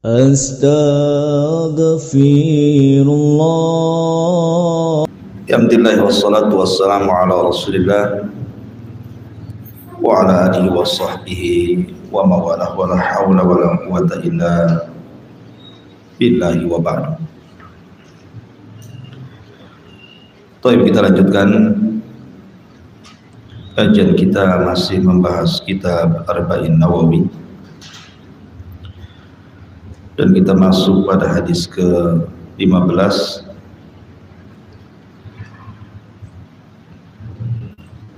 Astaghfirullah. Alhamdulillah wassalatu wassalamu ala Rasulillah wa ala alihi wa sahbihi wa mawalah wa la hawla wa la quwwata illa billahi wa ba'du. Baik, kita lanjutkan kajian kita, masih membahas kitab Arba'in Nawawi, dan kita masuk pada hadis ke-15.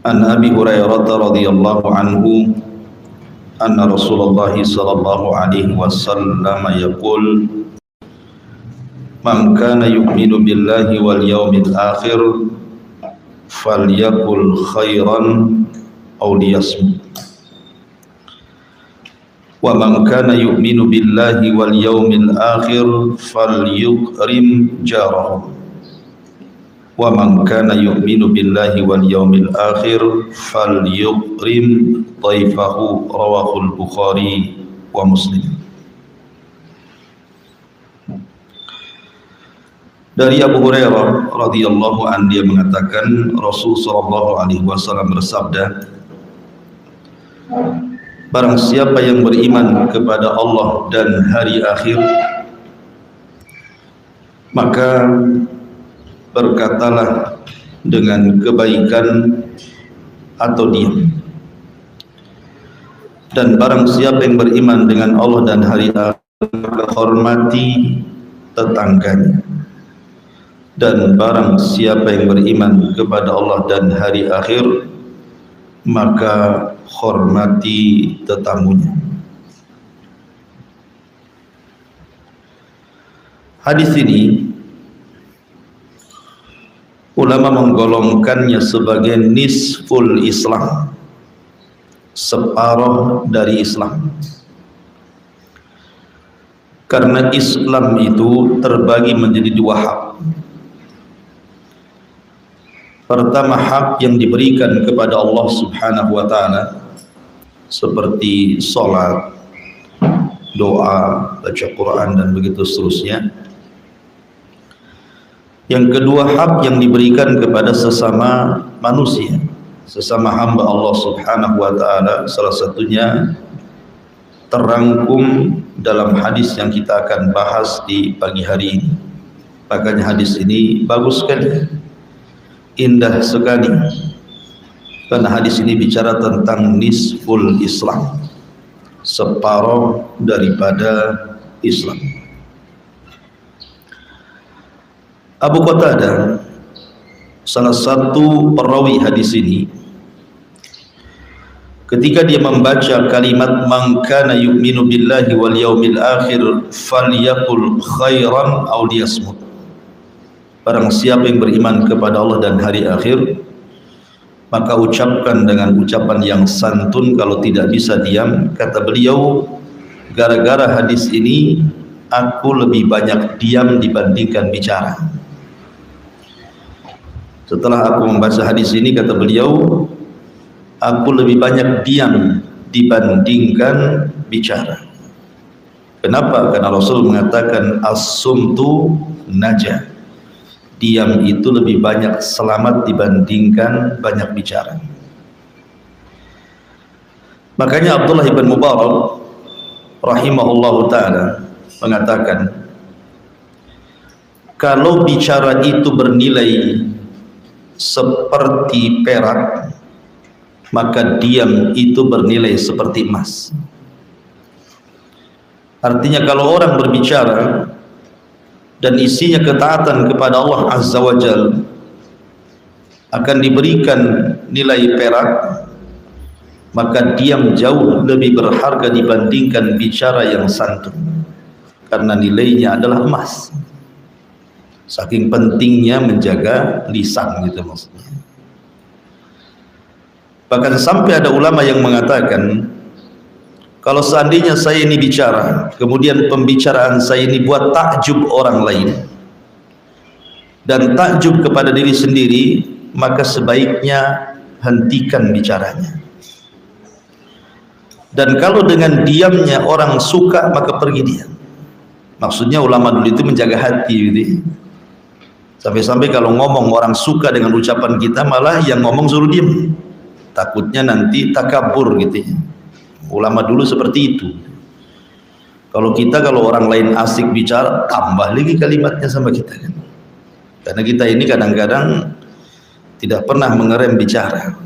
An Abi Hurairah radhiyallahu anhu anna Rasulullah sallallahu alaihi wasallam yaqul man kana yu'minu billahi wal yawmil akhir falyakul khairan aw liyasmut wa man kana yu'minu billahi wal yawmil akhir falyukrim jarahu wa man kana yu'minu billahi wal yawmil akhir falyukrim dhaifahu, rawahul Bukhari wa Muslim. Dari Abu Hurairah radhiyallahu anhu, dia mengatakan Rasul sallallahu alaihi wasallam bersabda, barang siapa yang beriman kepada Allah dan hari akhir, maka berkatalah dengan kebaikan atau diam. Dan barang siapa yang beriman dengan Allah dan hari akhir, maka hormati tetangganya. Dan barang siapa yang beriman kepada Allah dan hari akhir, maka hormati tetamunya. Hadis ini ulama menggolongkannya sebagai nisful Islam, separuh dari Islam. Karena Islam itu terbagi menjadi dua hak. Pertama, hak yang diberikan kepada Allah Subhanahu wa ta'ala, seperti sholat, doa, baca Quran, dan begitu seterusnya. Yang kedua, hak yang diberikan kepada sesama manusia, sesama hamba Allah Subhanahu wa ta'ala. Salah satunya terangkum dalam hadis yang kita akan bahas di pagi hari ini. Makanya hadis ini bagus sekali, indah sekali, karena hadis ini bicara tentang nisful Islam, separuh daripada Islam. Abu Qatadah, salah satu perawi hadis ini, ketika dia membaca kalimat man kana yu'minu billahi wal yawmil akhir falyakul khairan aw liyasmut, barang siapa yang beriman kepada Allah dan hari akhir, maka ucapkan dengan ucapan yang santun, kalau tidak bisa diam. Kata beliau, gara-gara hadis ini aku lebih banyak diam dibandingkan bicara. Setelah aku membaca hadis ini, kata beliau, aku lebih banyak diam dibandingkan bicara. Kenapa? Karena Rasul mengatakan as-sumtu najah, diam itu lebih banyak selamat dibandingkan banyak bicara. Makanya Abdullah ibn Mubarak rahimahullahu ta'ala mengatakan, kalau bicara itu bernilai seperti perak, maka diam itu bernilai seperti emas. Artinya kalau orang berbicara dan isinya ketaatan kepada Allah Azza wa Jalla, akan diberikan nilai perak, maka diam jauh lebih berharga dibandingkan bicara yang santun, karena nilainya adalah emas. Saking pentingnya menjaga lisan, gitu maksudnya. Bahkan sampai ada ulama yang mengatakan, kalau seandainya saya ini bicara, kemudian pembicaraan saya ini buat takjub orang lain dan takjub kepada diri sendiri, maka sebaiknya hentikan bicaranya. Dan kalau dengan diamnya orang suka, maka pergi diam. Maksudnya ulama dulu itu menjaga hati gitu. Sampai-sampai kalau ngomong orang suka dengan ucapan kita, malah yang ngomong suruh diam. Takutnya nanti takabur gitu ya. Ulama dulu seperti itu. Kalau orang lain asik bicara, tambah lagi kalimatnya sama kita kan. Karena kita ini kadang-kadang tidak pernah mengerem bicara.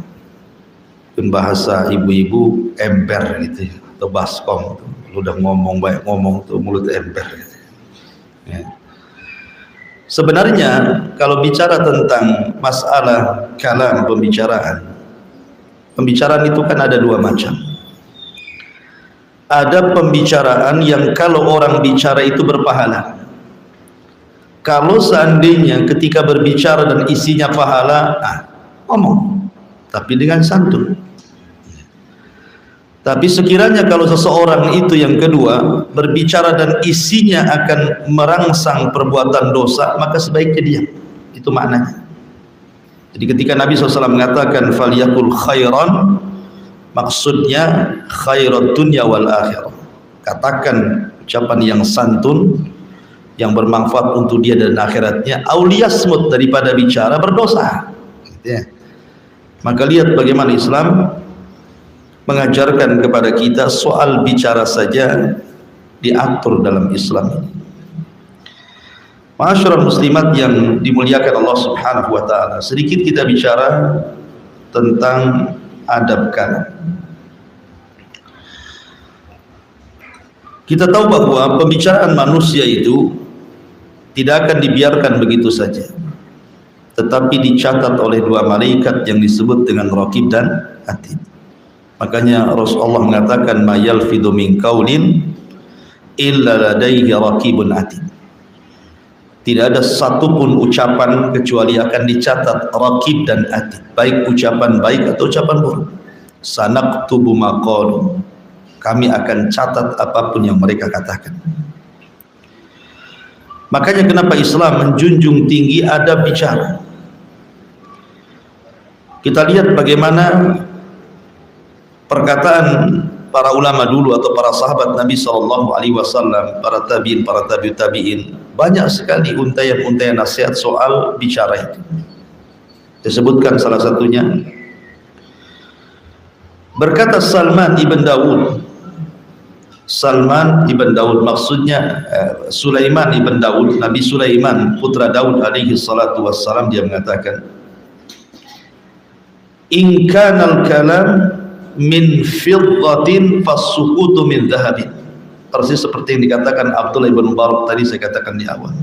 Bahasa ibu-ibu ember gitu ya, atau baskom. Lu udah ngomong banyak ngomong tuh mulut ember gitu. Ya. Sebenarnya kalau bicara tentang masalah kalam pembicaraan itu kan ada dua macam. Ada pembicaraan yang kalau orang bicara itu berpahala. Kalau seandainya ketika berbicara dan isinya pahala, ngomong, tapi dengan santun. Tapi sekiranya kalau seseorang itu yang kedua berbicara dan isinya akan merangsang perbuatan dosa, maka sebaiknya diam. Itu maknanya. Jadi ketika Nabi SAW mengatakan falyakul khairan, maksudnya khairat dunya wal akhirah. Katakan ucapan yang santun, yang bermanfaat untuk dia dan akhiratnya, auliyasmut, daripada bicara berdosa. Ya. Maka lihat bagaimana Islam mengajarkan kepada kita soal bicara saja diatur dalam Islam ini. Ma'asyiral muslimat yang dimuliakan Allah Subhanahu wa taala, sedikit kita bicara tentang adab kalam. Kita tahu bahwa pembicaraan manusia itu tidak akan dibiarkan begitu saja, tetapi dicatat oleh dua malaikat yang disebut dengan Raqib dan Atid. Makanya Rasulullah mengatakan ma yalfidu min qaulin illa ladaihi raqibun atid. Tidak ada satupun ucapan kecuali akan dicatat raqib dan atid, baik ucapan baik atau ucapan buruk. Sanaktubu ma qalu, kami akan catat apapun yang mereka katakan. Makanya kenapa Islam menjunjung tinggi adab bicara. Kita lihat bagaimana perkataan para ulama dulu atau para sahabat Nabi SAW, para tabi'in, para tabi'ut tabi'in, banyak sekali untayan-untayan nasihat soal bicara itu. Disebutkan salah satunya, berkata Salman ibn Daud, maksudnya Sulaiman ibn Daud, Nabi Sulaiman putra Daud alaihi salatu wassalam, dia mengatakan, in kanal kalam min fiddatin fasukutu min dhahabin. Persis seperti yang dikatakan Abdullah ibn Mubarak tadi saya katakan di awal.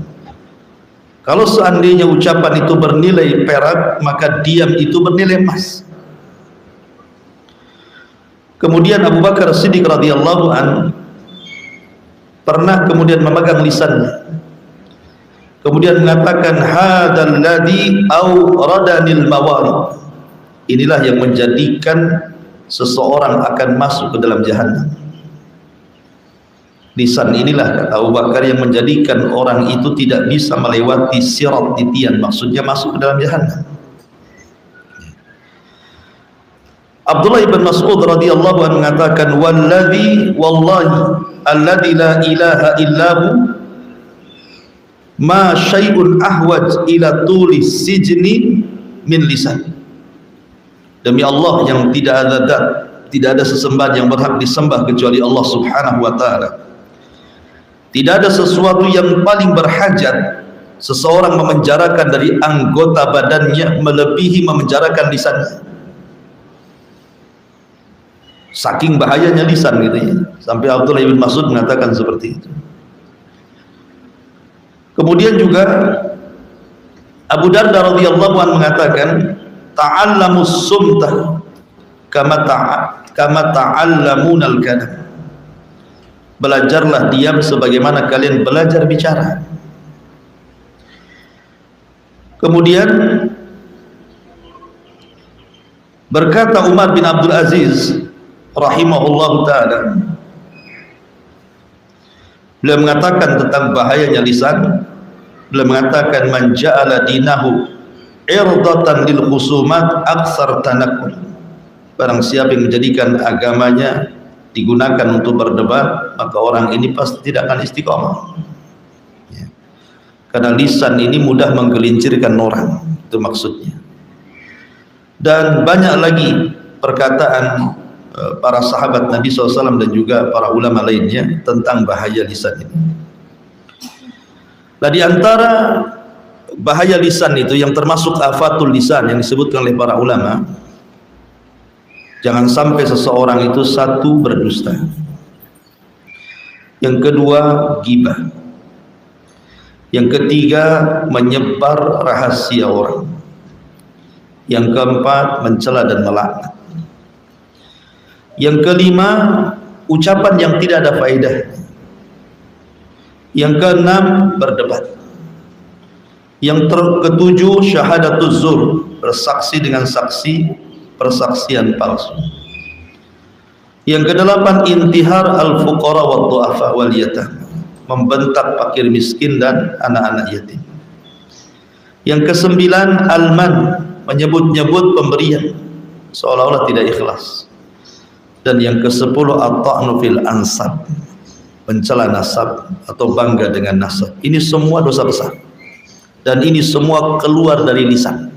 Kalau seandainya ucapan itu bernilai perak, maka diam itu bernilai emas. Kemudian Abu Bakar Siddiq radhiyallahu an pernah kemudian memegang lisannya, kemudian mengatakan hadzal ladzi awradanil mawarid. Inilah yang menjadikan seseorang akan masuk ke dalam jahanam. Lisan inilah, kata Abu Bakar, yang menjadikan orang itu tidak bisa melewati sirat titian, maksudnya masuk ke dalam jahanam. Abdullah ibn Mas'ud radhiyallahu anhu mengatakan wallahi alladzi la ilaha illahu ma syai'un ahwaj ila tuli sijni min lisan. Demi Allah yang tidak ada sesembahan yang berhak disembah kecuali Allah Subhanahu wa taala. Tidak ada sesuatu yang paling berhajat seseorang memenjarakan dari anggota badannya melebihi memenjarakan lisannya. Saking bahayanya lisan gitu ya. Sampai Abdullah bin Mas'ud mengatakan seperti itu. Kemudian juga Abu Darda radhiyallahu anhu mengatakan ta'allamus sumta kama ta'allamunal kalam. Belajarlah diam sebagaimana kalian belajar bicara. Kemudian berkata Umar bin Abdul Aziz rahimahullahu ta'ala, beliau mengatakan tentang bahayanya lisan, beliau mengatakan man ja'ala dinahu irdatan lil khusumat aksar tanakul. Barang siapa yang menjadikan agamanya digunakan untuk berdebat, maka orang ini pasti tidak akan istiqomah. karena lisan ini mudah menggelincirkan orang, itu maksudnya. Dan banyak lagi perkataan para sahabat Nabi SAW dan juga para ulama lainnya tentang bahaya lisan ini. Nah, di antara bahaya lisan itu yang termasuk afatul lisan yang disebutkan oleh para ulama, jangan sampai seseorang itu satu berdusta, yang kedua ghibah, yang ketiga menyebar rahasia orang, yang keempat mencela dan melaknat, yang kelima ucapan yang tidak ada faedah, yang keenam berdebat, yang ketujuh syahadatuz zur, bersaksi dengan saksi persaksian palsu, yang kedelapan intihar al-fuqara wa du'afa wal yatam, membentak fakir miskin dan anak-anak yatim, yang kesembilan alman, menyebut-nyebut pemberian seolah-olah tidak ikhlas, dan yang kesepuluh at-ta'nu fil ansab, mencela nasab atau bangga dengan nasab. Ini semua dosa besar dan ini semua keluar dari lisan,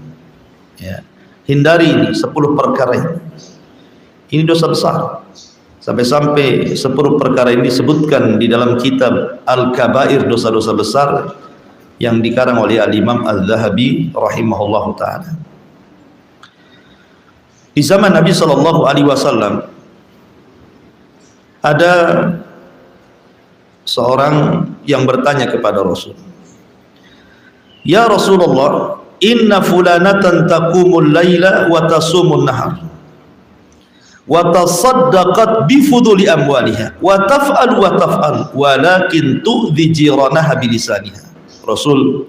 ya. Hindari ini 10 perkara ini dosa besar. Sampai-sampai 10 perkara ini disebutkan di dalam kitab Al-Kabair, dosa-dosa besar, yang dikarang oleh Al-Imam Al-Zahabi rahimahullahu ta'ala. Di zaman Nabi SAW ada seorang yang bertanya kepada Rasul, "Ya Rasulullah, inna fulanatan taqumul laila wa tasumun nahar wa tasaddaqat bi fuduli amwaliha wa taf'al walakin tu'dhi jiranaha bilisaniha." Rasul,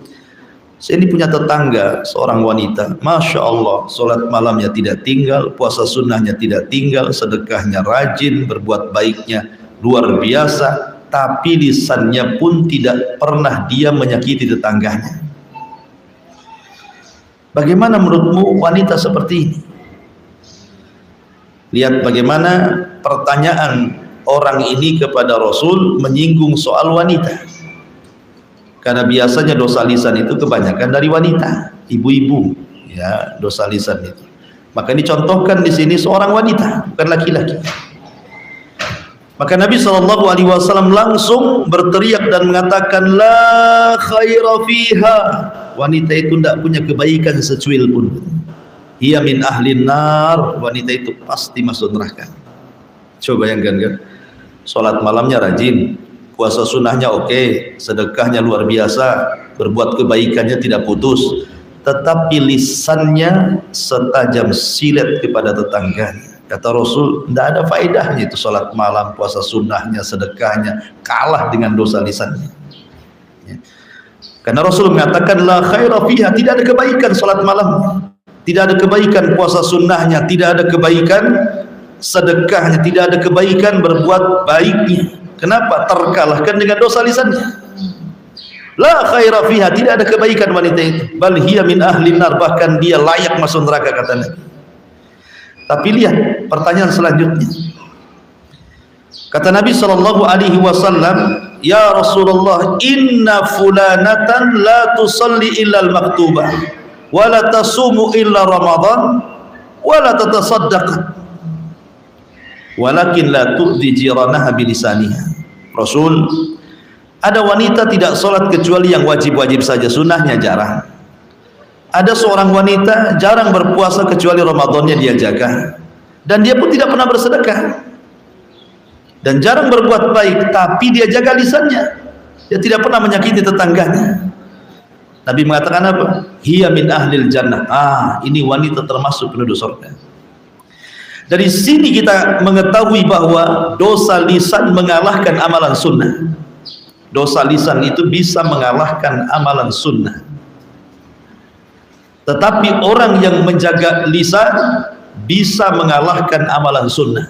saya ini punya tetangga seorang wanita, Masya Allah, sholat malamnya tidak tinggal, puasa sunnahnya tidak tinggal, sedekahnya rajin, berbuat baiknya luar biasa, tapi lisannya pun tidak pernah dia menyakiti tetangganya. Bagaimana menurutmu wanita seperti ini? Lihat bagaimana pertanyaan orang ini kepada Rasul menyinggung soal wanita. Karena biasanya dosa lisan itu kebanyakan dari wanita, ibu-ibu, ya, dosa lisan itu. Maka dicontohkan di sini seorang wanita, bukan laki-laki. Maka Nabi SAW langsung berteriak dan mengatakan, la khaira fiha, wanita itu tidak punya kebaikan secuil pun. Hiya min ahlin nar, wanita itu pasti masuk neraka. Coba bayangkan kan, sholat malamnya rajin, puasa sunnahnya oke, sedekahnya luar biasa, berbuat kebaikannya tidak putus, tetapi lisannya setajam silet kepada tetangganya. Kata Rasul, tidak ada faedahnya itu sholat malam, puasa sunnahnya, sedekahnya, kalah dengan dosa lisannya. Ya. Karena Rasul mengatakan, la khaira fiha, tidak ada kebaikan sholat malam, tidak ada kebaikan puasa sunnahnya, tidak ada kebaikan sedekahnya, tidak ada kebaikan berbuat baiknya. Kenapa? Terkalahkan dengan dosa lisannya. La khaira fiha, tidak ada kebaikan wanita itu. Bal hiya min ahlin nar, bahkan dia layak masuk neraka, kata Nabi. Tapi lihat pertanyaan selanjutnya. Kata Nabi SAW, ya Rasulullah, inna fulanatan la tusalli illa al-maktubah, wa la tasumu illa Ramadan, wa la tatasaddaq, walakin la tu'dhi jiranaha bilisaniha. Rasul, ada wanita tidak sholat kecuali yang wajib-wajib saja, sunnahnya jarang. Ada seorang wanita jarang berpuasa kecuali Ramadannya dia jaga, dan dia pun tidak pernah bersedekah dan jarang berbuat baik, tapi dia jaga lisannya, dia tidak pernah menyakiti tetangganya. Nabi mengatakan apa? Hiya min ahlil jannah. Ini wanita termasuk penduduk surga. Dari sini kita mengetahui bahwa dosa lisan mengalahkan amalan sunnah. Dosa lisan itu bisa mengalahkan amalan sunnah. Tetapi orang yang menjaga lisan bisa mengalahkan amalan sunnah.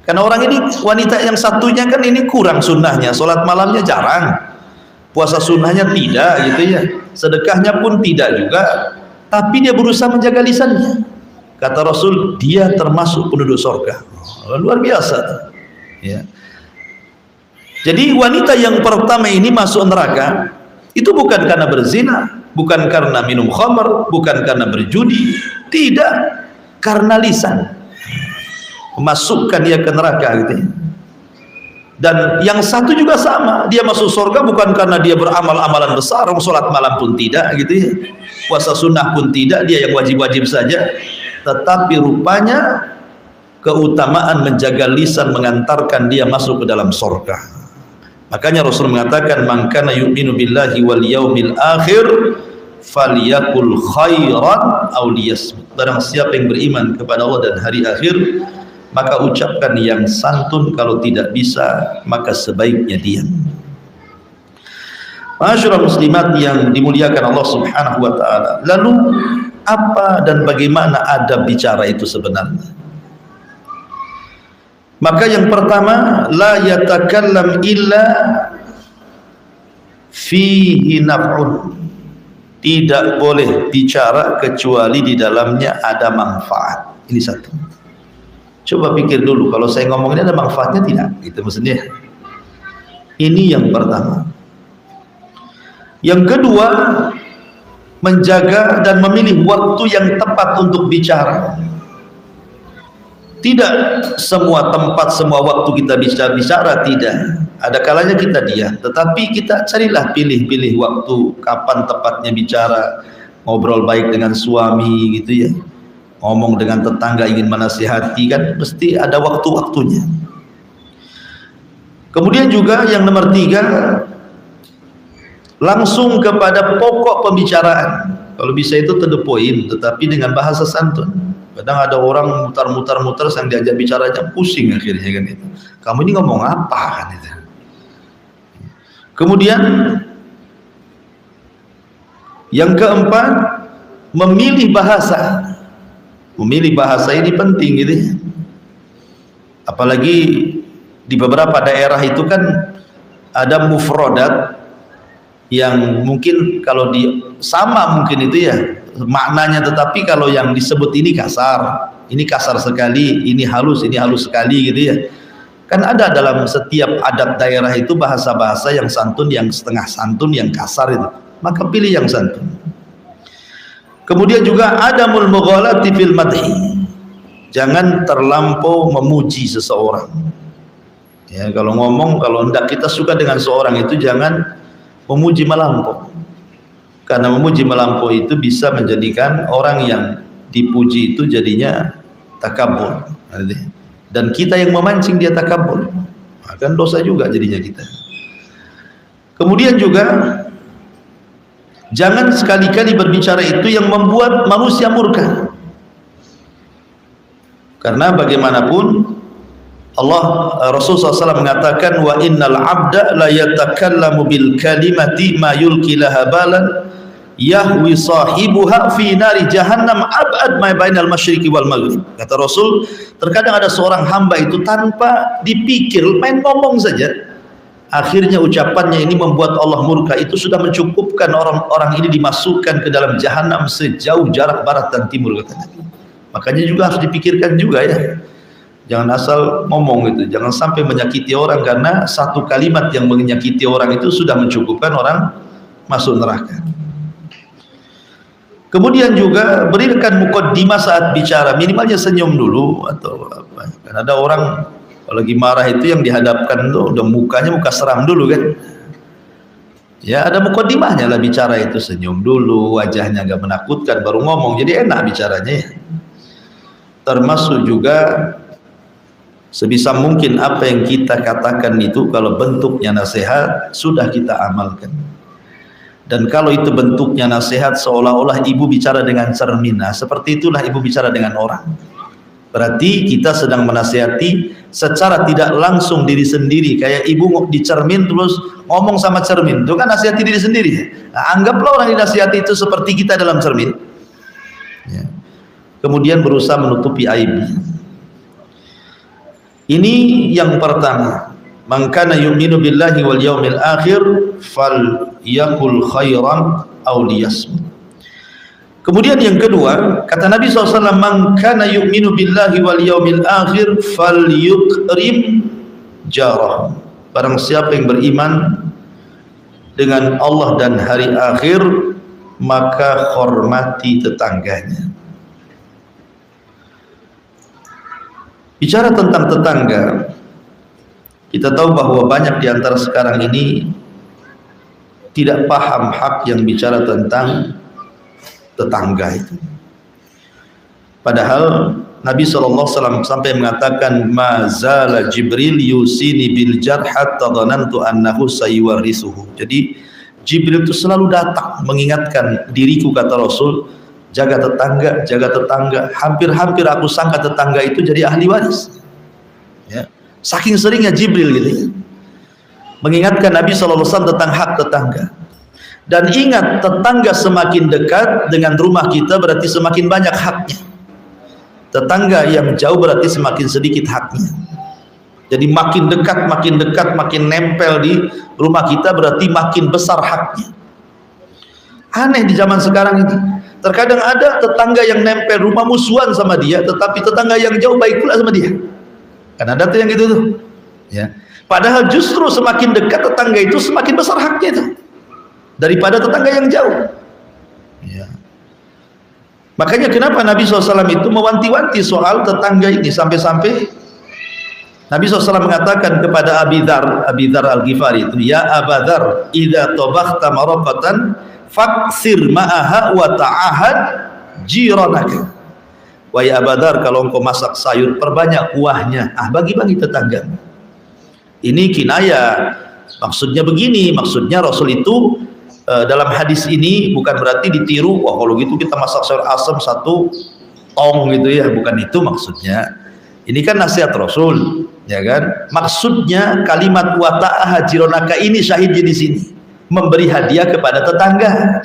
Karena orang ini, wanita yang satunya kan ini kurang sunnahnya, sholat malamnya jarang, puasa sunnahnya tidak gitu ya, sedekahnya pun tidak juga, tapi dia berusaha menjaga lisannya. Kata Rasul, dia termasuk penduduk surga. Luar biasa ya. Jadi wanita yang pertama ini masuk neraka Itu bukan karena berzina, bukan karena minum khamr, bukan karena berjudi, tidak, karena lisan memasukkan dia ke neraka gitu ya. Dan yang satu juga sama, dia masuk surga bukan karena dia beramal amalan besar, sholat malam pun tidak gitu ya, puasa sunnah pun tidak, dia yang wajib-wajib saja, tetapi rupanya keutamaan menjaga lisan mengantarkan dia masuk ke dalam surga. Makanya Rasul mengatakan, man kana yu'minu billahi wal yaumil akhir falyakul khairan aw liyasmut. Barang siapa yang beriman kepada Allah dan hari akhir, maka ucapkan yang santun, kalau tidak bisa maka sebaiknya diam. Ma'asyiral muslimat yang dimuliakan Allah Subhanahu wa taala. Lalu apa dan bagaimana adab bicara itu sebenarnya? Maka yang pertama, la yatakallam illa fihi naf'un. Tidak boleh bicara kecuali di dalamnya ada manfaat. Ini satu. Coba pikir dulu, kalau saya ngomong ini ada manfaatnya tidak? Itu maksudnya. Ini yang pertama. Yang kedua, menjaga dan memilih waktu yang tepat untuk bicara. Tidak semua tempat, semua waktu kita bicara, tidak. Ada kalanya kita diam, tetapi kita carilah pilih-pilih waktu kapan tepatnya bicara. Ngobrol baik dengan suami gitu ya, ngomong dengan tetangga ingin menasihati, kan mesti ada waktu-waktunya. Kemudian juga yang nomor 3, langsung kepada pokok pembicaraan. Kalau bisa itu to the point, tetapi dengan bahasa santun. Kadang ada orang mutar-mutar yang diajak bicara aja pusing akhirnya kan itu. Kamu ini ngomong apa kan itu. Kemudian yang keempat, memilih bahasa. Memilih bahasa ini penting gitu ya. Apalagi di beberapa daerah itu kan ada mufrodat yang mungkin kalau sama mungkin itu ya maknanya, tetapi kalau yang disebut ini kasar sekali, ini halus sekali gitu ya. Kan ada dalam setiap adat daerah itu bahasa-bahasa yang santun, yang setengah santun, yang kasar itu. Maka pilih yang santun. Kemudian juga adamul mughalati fil madhi. Jangan terlampau memuji seseorang. Ya, kalau ngomong, kalau hendak kita suka dengan seorang itu jangan memuji melampau. Karena memuji melampau itu bisa menjadikan orang yang dipuji itu jadinya takabur. Dan kita yang memancing dia takabur, akan dosa juga jadinya kita. Kemudian juga jangan sekali-kali berbicara itu yang membuat manusia murka. Karena bagaimanapun Rasulullah SAW mengatakan, wa innal abda la yatakallamu bil kalimati ma yulki laha balan yahwi sahibuha fi nari jahannam ab'ad ma bainal masyriqi wal maghrib. Kata Rasul, terkadang ada seorang hamba itu tanpa dipikir, main ngomong saja, akhirnya ucapannya ini membuat Allah murka. Itu sudah mencukupkan orang ini dimasukkan ke dalam jahanam sejauh jarak barat dan timur, kata Nabi. Makanya juga harus dipikirkan juga ya, jangan asal ngomong gitu, jangan sampai menyakiti orang, karena satu kalimat yang menyakiti orang itu sudah mencukupkan orang masuk neraka. Kemudian juga berikan mukaddimah saat bicara, minimalnya senyum dulu atau apa. Kan ada orang kalau lagi marah itu yang dihadapkan tuh udah muka seram dulu kan. Ya ada mukaddimahnya lah bicara itu, senyum dulu, wajahnya agak menakutkan baru ngomong, jadi enak bicaranya ya. Termasuk juga sebisa mungkin apa yang kita katakan itu kalau bentuknya nasihat sudah kita amalkan. Dan kalau itu bentuknya nasihat seolah-olah ibu bicara dengan cermin, nah seperti itulah ibu bicara dengan orang. Berarti kita sedang menasihati secara tidak langsung diri sendiri, kayak ibu di cermin terus ngomong sama cermin, itu kan nasihati diri sendiri. Nah, anggaplah orang dinasihati itu seperti kita dalam cermin ya. Kemudian berusaha menutupi aibnya. Ini yang pertama, man kana yu'minu billahi wal yaumil akhir falyakul khairan aw liyasmut. Kemudian yang kedua, kata Nabi SAW, man kana yu'minu billahi wal yaumil akhir falyukrim jarah. Barang siapa yang beriman dengan Allah dan hari akhir, maka hormati tetangganya. Bicara tentang tetangga, kita tahu bahwa banyak di antara sekarang ini tidak paham hak yang bicara tentang tetangga itu. Padahal Nabi SAW sampai mengatakan, ma zala Jibril yusini bil jar hatta dhanantu annahu sayuwarisuhu. Jadi Jibril itu selalu datang mengingatkan diriku, kata Rasul, jaga tetangga, jaga tetangga. Hampir-hampir aku sangka tetangga itu jadi ahli waris. Ya. Saking seringnya Jibril gitu ya, mengingatkan Nabi SAW tentang hak tetangga. Dan ingat, tetangga semakin dekat dengan rumah kita berarti semakin banyak haknya. Tetangga yang jauh berarti semakin sedikit haknya. Jadi makin dekat, makin nempel di rumah kita berarti makin besar haknya. Aneh di zaman sekarang ini. Terkadang ada tetangga yang nempel rumah musuhan sama dia, tetapi tetangga yang jauh baik pula sama dia. Karena ada tuh yang gitu tuh. Ya. Padahal justru semakin dekat tetangga itu semakin besar haknya itu daripada tetangga yang jauh. Ya. Makanya kenapa Nabi SAW itu mewanti-wanti soal tetangga ini, sampai-sampai Nabi SAW mengatakan kepada Abi Dzar Al-Ghifari itu, ya Aba Dzar, idza tabakhta maraqatan faksir ma'aha wa ta'ahad jiranaka. Wahai Aba Dzar, kalau engkau masak sayur, perbanyak kuahnya, bagi-bagi tetangga. Ini kinayah, maksudnya begini, maksudnya Rasul itu dalam hadis ini bukan berarti ditiru, wah kalau gitu kita masak sayur asam 1 tong gitu ya, bukan itu maksudnya. Ini kan nasihat Rasul, ya kan? Maksudnya kalimat wa ta'ahad jiranaka ini syahidnya di sini, memberi hadiah kepada tetangga.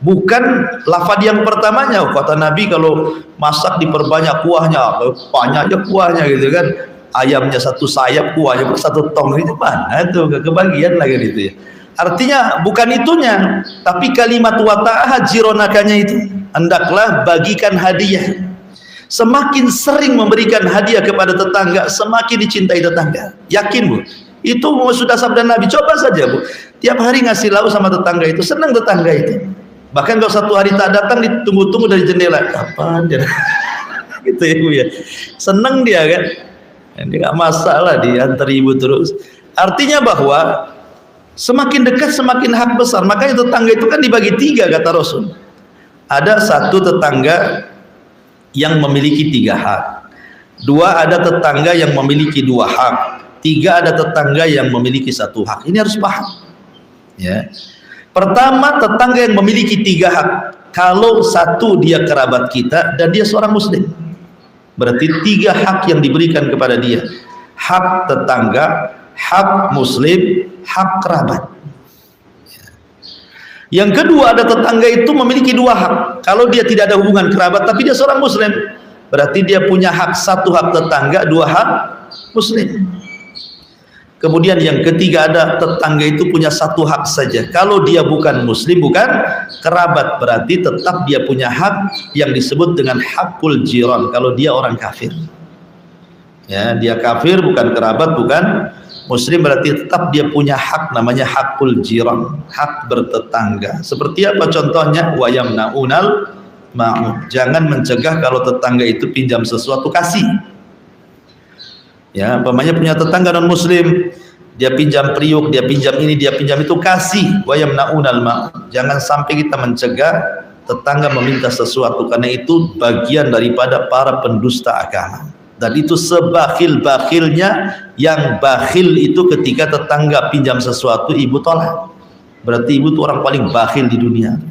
Bukan lafaz yang pertamanya, kata Nabi kalau masak diperbanyak kuahnya, banyaknya kuahnya gitu kan, ayamnya 1 sayap, kuahnya 1 tong, itu mana tuh, gak kebagian lagi gitu ya. Artinya bukan itunya, tapi kalimat wa ta'ahad jiranakanya itu, hendaklah bagikan hadiah. Semakin sering memberikan hadiah kepada tetangga, semakin dicintai tetangga. Yakin Bu? Itu sudah sabda Nabi. Coba saja Bu, tiap hari ngasih lauk sama tetangga itu, senang tetangga itu. Bahkan kalau 1 hari tak datang, ditunggu-tunggu dari jendela, kapan dia gitu ya Bu ya, senang dia kan. Ini nggak masalah diantar ibu terus. Artinya bahwa semakin dekat semakin hak besar. Makanya tetangga itu kan dibagi 3 kata Rasul. Ada 1 tetangga yang memiliki 3 hak, 2 ada tetangga yang memiliki 2 hak, 3 ada tetangga yang memiliki 1 hak. Ini harus paham ya. Pertama, tetangga yang memiliki 3 hak. Kalau 1 dia kerabat kita dan dia seorang muslim, berarti 3 hak yang diberikan kepada dia: hak tetangga, hak muslim, hak kerabat. Yang kedua, ada tetangga itu memiliki 2 hak. Kalau dia tidak ada hubungan kerabat tapi dia seorang muslim, berarti dia punya hak: 1 hak tetangga, 2 hak muslim. Kemudian yang ketiga, ada tetangga itu punya 1 hak saja. Kalau dia bukan muslim, bukan kerabat, berarti tetap dia punya hak yang disebut dengan hakul jiran. Kalau dia orang kafir, ya, dia kafir, bukan kerabat, bukan muslim, berarti tetap dia punya hak, namanya hakul jiran, hak bertetangga. Seperti apa contohnya? Wa yamna'unal ma'un, jangan mencegah kalau tetangga itu pinjam sesuatu, kasih. Ya, umpamanya punya tetangga non muslim, dia pinjam periuk, dia pinjam ini, dia pinjam itu, kasih. Wa yamna'unal ma'un, jangan sampai kita mencegah tetangga meminta sesuatu, karena itu bagian daripada para pendusta agama. Dan itu sebakhil-bakhilnya, yang bakhil itu ketika tetangga pinjam sesuatu ibu tolak, berarti ibu itu orang paling bakhil di dunia.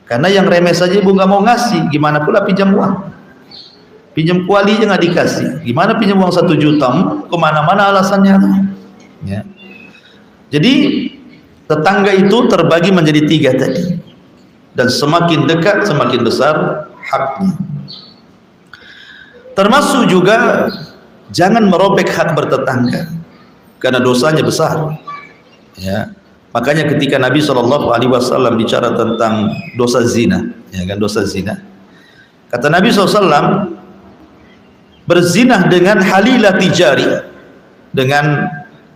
Karena yang remeh saja ibu nggak mau ngasih, gimana pula pinjam uang? Pinjam kuali aja nggak dikasih, gimana pinjam uang 1 juta? Kemana-mana alasannya. Ya. Jadi tetangga itu terbagi menjadi 3 tadi, dan semakin dekat semakin besar haknya. Termasuk juga jangan merobek hak bertetangga, karena dosanya besar. Ya. Makanya ketika Nabi SAW bicara tentang dosa zina, ya kan, dosa zina, kata Nabi SAW, berzinah dengan halilah tijari, dengan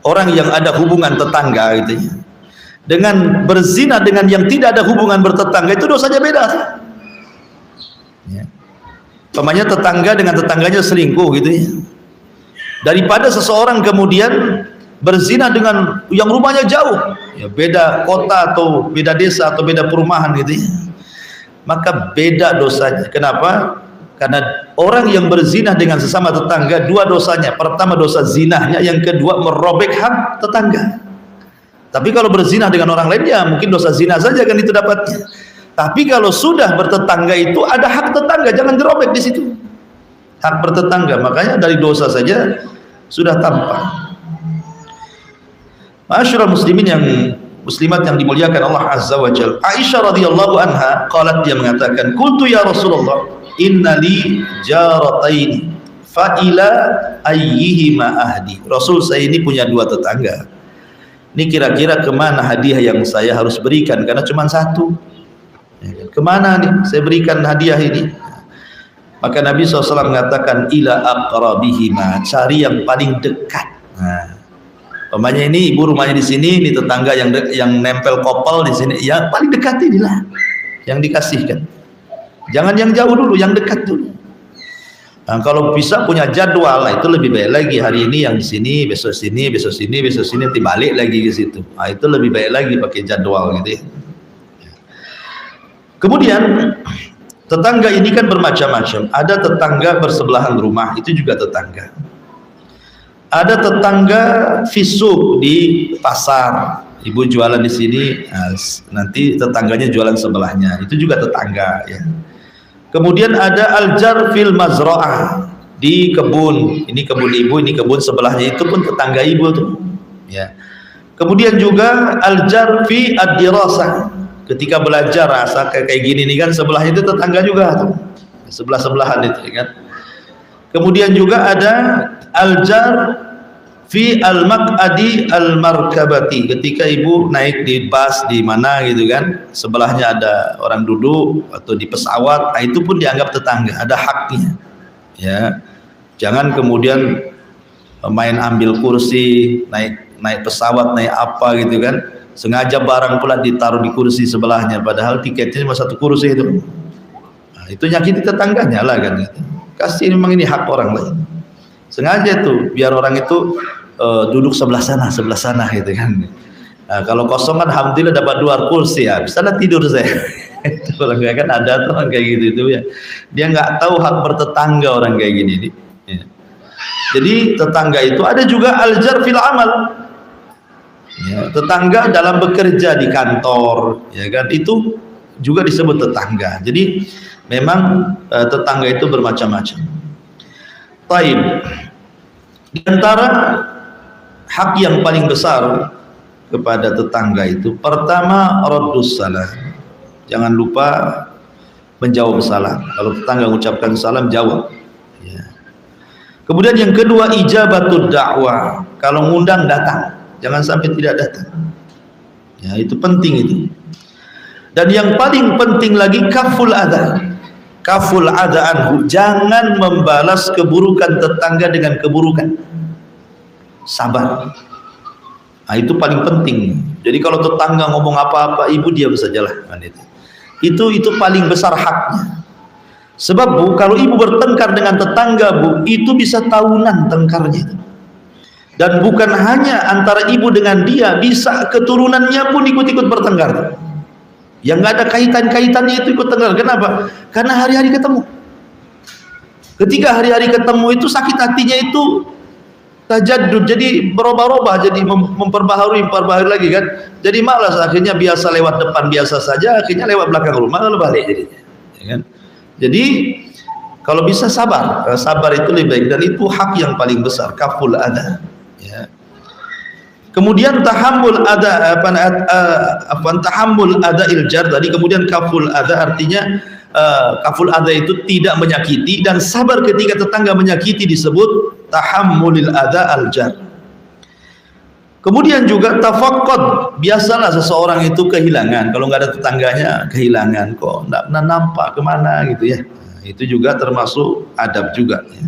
orang yang ada hubungan tetangga gitu ya. dengan berzina dengan yang tidak ada hubungan bertetangga itu dosanya beda. Ya. Umpamanya tetangga dengan tetangganya selingkuh gitu ya. Daripada seseorang kemudian berzina dengan yang rumahnya jauh, ya beda kota atau beda desa atau beda perumahan gitu ya, maka beda dosanya. Kenapa? Karena orang yang berzina dengan sesama tetangga dua dosanya. Pertama dosa zinahnya, yang kedua merobek hak tetangga. Tapi kalau berzina dengan orang lain ya mungkin dosa zina saja kan itu dapatnya. Tapi kalau sudah bertetangga itu ada hak tetangga, jangan dirobek di situ. Hak bertetangga, makanya dari dosa saja sudah tampak. Ma'asyiral muslimin yang muslimat yang dimuliakan Allah Azza wa Jalla. Aisyah radhiyallahu anha qalat, dia mengatakan, "Qultu ya Rasulullah, innali jarataini fa ila ayyihima ahdi." Rasul, saya ini punya dua tetangga. Ini kira-kira kemana hadiah yang saya harus berikan, karena cuma satu. Kemana nih saya berikan hadiah ini? Maka Nabi SAW mengatakan, ila aqrabihima, cari yang paling dekat. Nah, umpamanya ini ibu rumahnya di sini, ini tetangga yang nempel kopel di sini, yang paling dekat inilah yang dikasihkan. Jangan yang jauh dulu, yang dekat dulu. Nah, kalau bisa punya jadwal, itu lebih baik lagi. Hari ini yang di sini, besok sini, besok sini, besok sini, nanti balik lagi ke situ. Nah, itu lebih baik lagi pakai jadwal gitu ya. Kemudian tetangga ini kan bermacam-macam. Ada tetangga bersebelahan rumah, itu juga tetangga. Ada tetangga fisuk di pasar, ibu jualan di sini, nanti tetangganya jualan sebelahnya, itu juga tetangga ya. Kemudian ada aljar fil mazra'ah, di kebun, ini kebun ibu, ini kebun sebelahnya, itu pun tetangga ibu tuh ya. Kemudian juga aljar fi ad-dirasah, ketika belajar rasa kayak gini nih kan, sebelahnya itu tetangga juga tuh, sebelah-sebelahan itu kan. Kemudian juga ada aljar fi al-maq'adi al-markabati, ketika ibu naik di bus di mana gitu kan, sebelahnya ada orang duduk atau di pesawat, itu pun dianggap tetangga, ada haknya ya. Jangan kemudian main ambil kursi, naik pesawat, naik apa gitu kan, sengaja barang pula ditaruh di kursi sebelahnya, padahal tiketnya cuma satu kursi itu. Nah, itu nyakiti tetangganya lah kan gitu. Kasih, memang ini hak orang lain, sengaja tuh biar orang itu duduk sebelah sana gitu kan. Nah, kalau kosong kan alhamdulillah dapat dua kursi ya, bisa lah tidur saya. Itu orang kan ada tuh orang kayak gitu itu ya. Dia nggak tahu hak bertetangga orang kayak gini nih. Ya. Jadi tetangga itu ada juga aljar fil amal. Ya, tetangga dalam bekerja di kantor, ya kan, itu juga disebut tetangga. Jadi memang tetangga itu bermacam-macam. Taib. Di antara hak yang paling besar kepada tetangga itu, pertama raddus salam, jangan lupa menjawab salam. Kalau tetangga mengucapkan salam, jawab ya. Kemudian yang kedua ijabatud dakwah, kalau ngundang datang, jangan sampai tidak datang ya, itu penting itu. Dan yang paling penting lagi kaful adha, kaful adha anhu, jangan membalas keburukan tetangga dengan keburukan, sabar. Nah, itu paling penting. Jadi kalau tetangga ngomong apa-apa, ibu diam sajalah kan itu paling besar haknya. Sebab Bu, kalau ibu bertengkar dengan tetangga Bu, itu bisa tahunan tengkarnya itu. Dan bukan hanya antara ibu dengan dia, bisa keturunannya pun ikut-ikut bertengkar. Yang nggak ada kaitan-kaitannya itu ikut tengkar. Kenapa? Karena hari-hari ketemu. Ketika hari-hari ketemu itu sakit hatinya itu tajaddud, jadi berubah-ubah, jadi memperbaharui lagi kan. Jadi malas, akhirnya biasa lewat depan biasa saja, akhirnya lewat belakang rumah lalu balik jadinya. Ya kan? Jadi kalau bisa sabar, sabar itu lebih baik, dan itu hak yang paling besar, kaful adha. Ya. Kemudian tahammul adha, tahammul adha iljar tadi, kemudian kaful adha artinya kaful adha itu tidak menyakiti, dan sabar ketika tetangga menyakiti disebut tahammulil adha aljar. Kemudian juga tafaqqud, biasalah seseorang itu kehilangan, kalau nggak ada tetangganya kehilangan, kok nggak nampak kemana gitu ya. Nah, itu juga termasuk adab juga ya.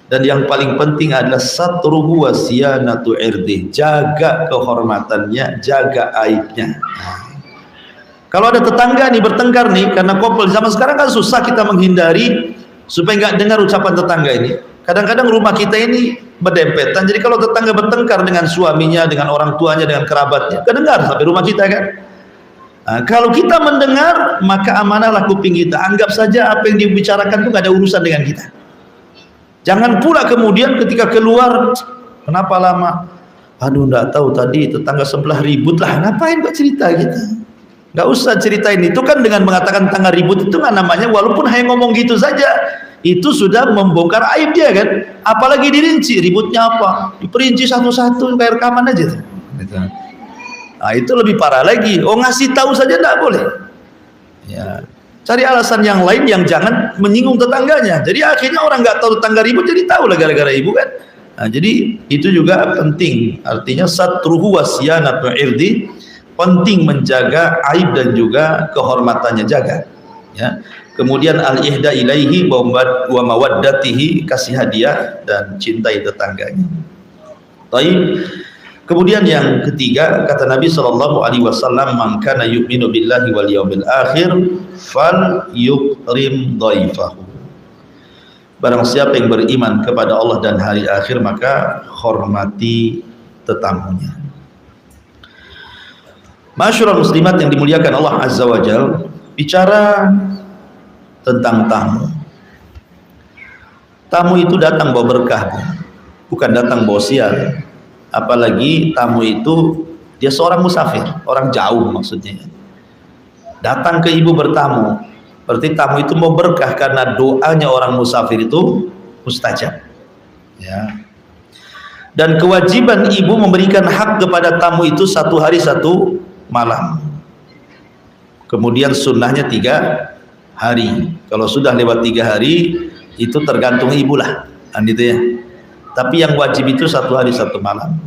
Dan yang paling penting adalah satruhu wa siyanatu irdih, jaga kehormatannya, jaga aibnya. Kalau ada tetangga nih bertengkar nih karena kopel, zaman sekarang kan susah kita menghindari supaya nggak dengar ucapan tetangga ini. Kadang-kadang rumah kita ini berdempetan, jadi kalau tetangga bertengkar dengan suaminya, dengan orang tuanya, dengan kerabatnya, kedengar sampai rumah kita kan. Nah, kalau kita mendengar, maka amanahlah kuping kita. Anggap saja apa yang dibicarakan itu gak ada urusan dengan kita. Jangan pula kemudian ketika keluar, kenapa lama? Aduh, nggak tahu tadi tetangga sebelah ribut lah. Ngapain kok cerita kita? Nggak usah ceritain. Itu kan dengan mengatakan tetangga ribut itu kan namanya, walaupun hanya ngomong gitu saja, itu sudah membongkar aib dia kan. Apalagi dirinci, ributnya apa? Diperinci satu-satu kayak rekaman aja tuh. Nah, itu lebih parah lagi. Oh, ngasih tahu saja tidak boleh. Ya. Cari alasan yang lain yang jangan menyinggung tetangganya. Jadi akhirnya orang nggak tahu tetangga ribut jadi tahu lah gara-gara ibu kan. Nah, jadi itu juga penting. Artinya satruhu wasyanatu irdi, penting menjaga aib dan juga kehormatannya, jaga. Ya. Kemudian al-ihda ilaihi wa mawaddatihi, kasih hadiah dan cintai tetangganya. Baik. Kemudian yang ketiga, kata Nabi SAW, man kana yu'minu billahi wal yawmil akhir fal yukrim dhaifahu. Barang siapa yang beriman kepada Allah dan hari akhir, maka hormati tetamunya. Masyarul muslimat yang dimuliakan Allah Azza wa Jalla, bicara tentang tamu. Tamu itu datang bawa berkah, bukan datang bawa sial. Apalagi tamu itu dia seorang musafir, orang jauh maksudnya. Datang ke ibu bertamu, berarti tamu itu mau berkah karena doanya orang musafir itu mustajab. Ya. Dan kewajiban ibu memberikan hak kepada tamu itu 1 hari 1 malam. Kemudian sunnahnya 3 hari. Kalau sudah lewat 3 hari itu tergantung ibu lah, kan gitu ya. Tapi yang wajib itu 1 hari 1 malam.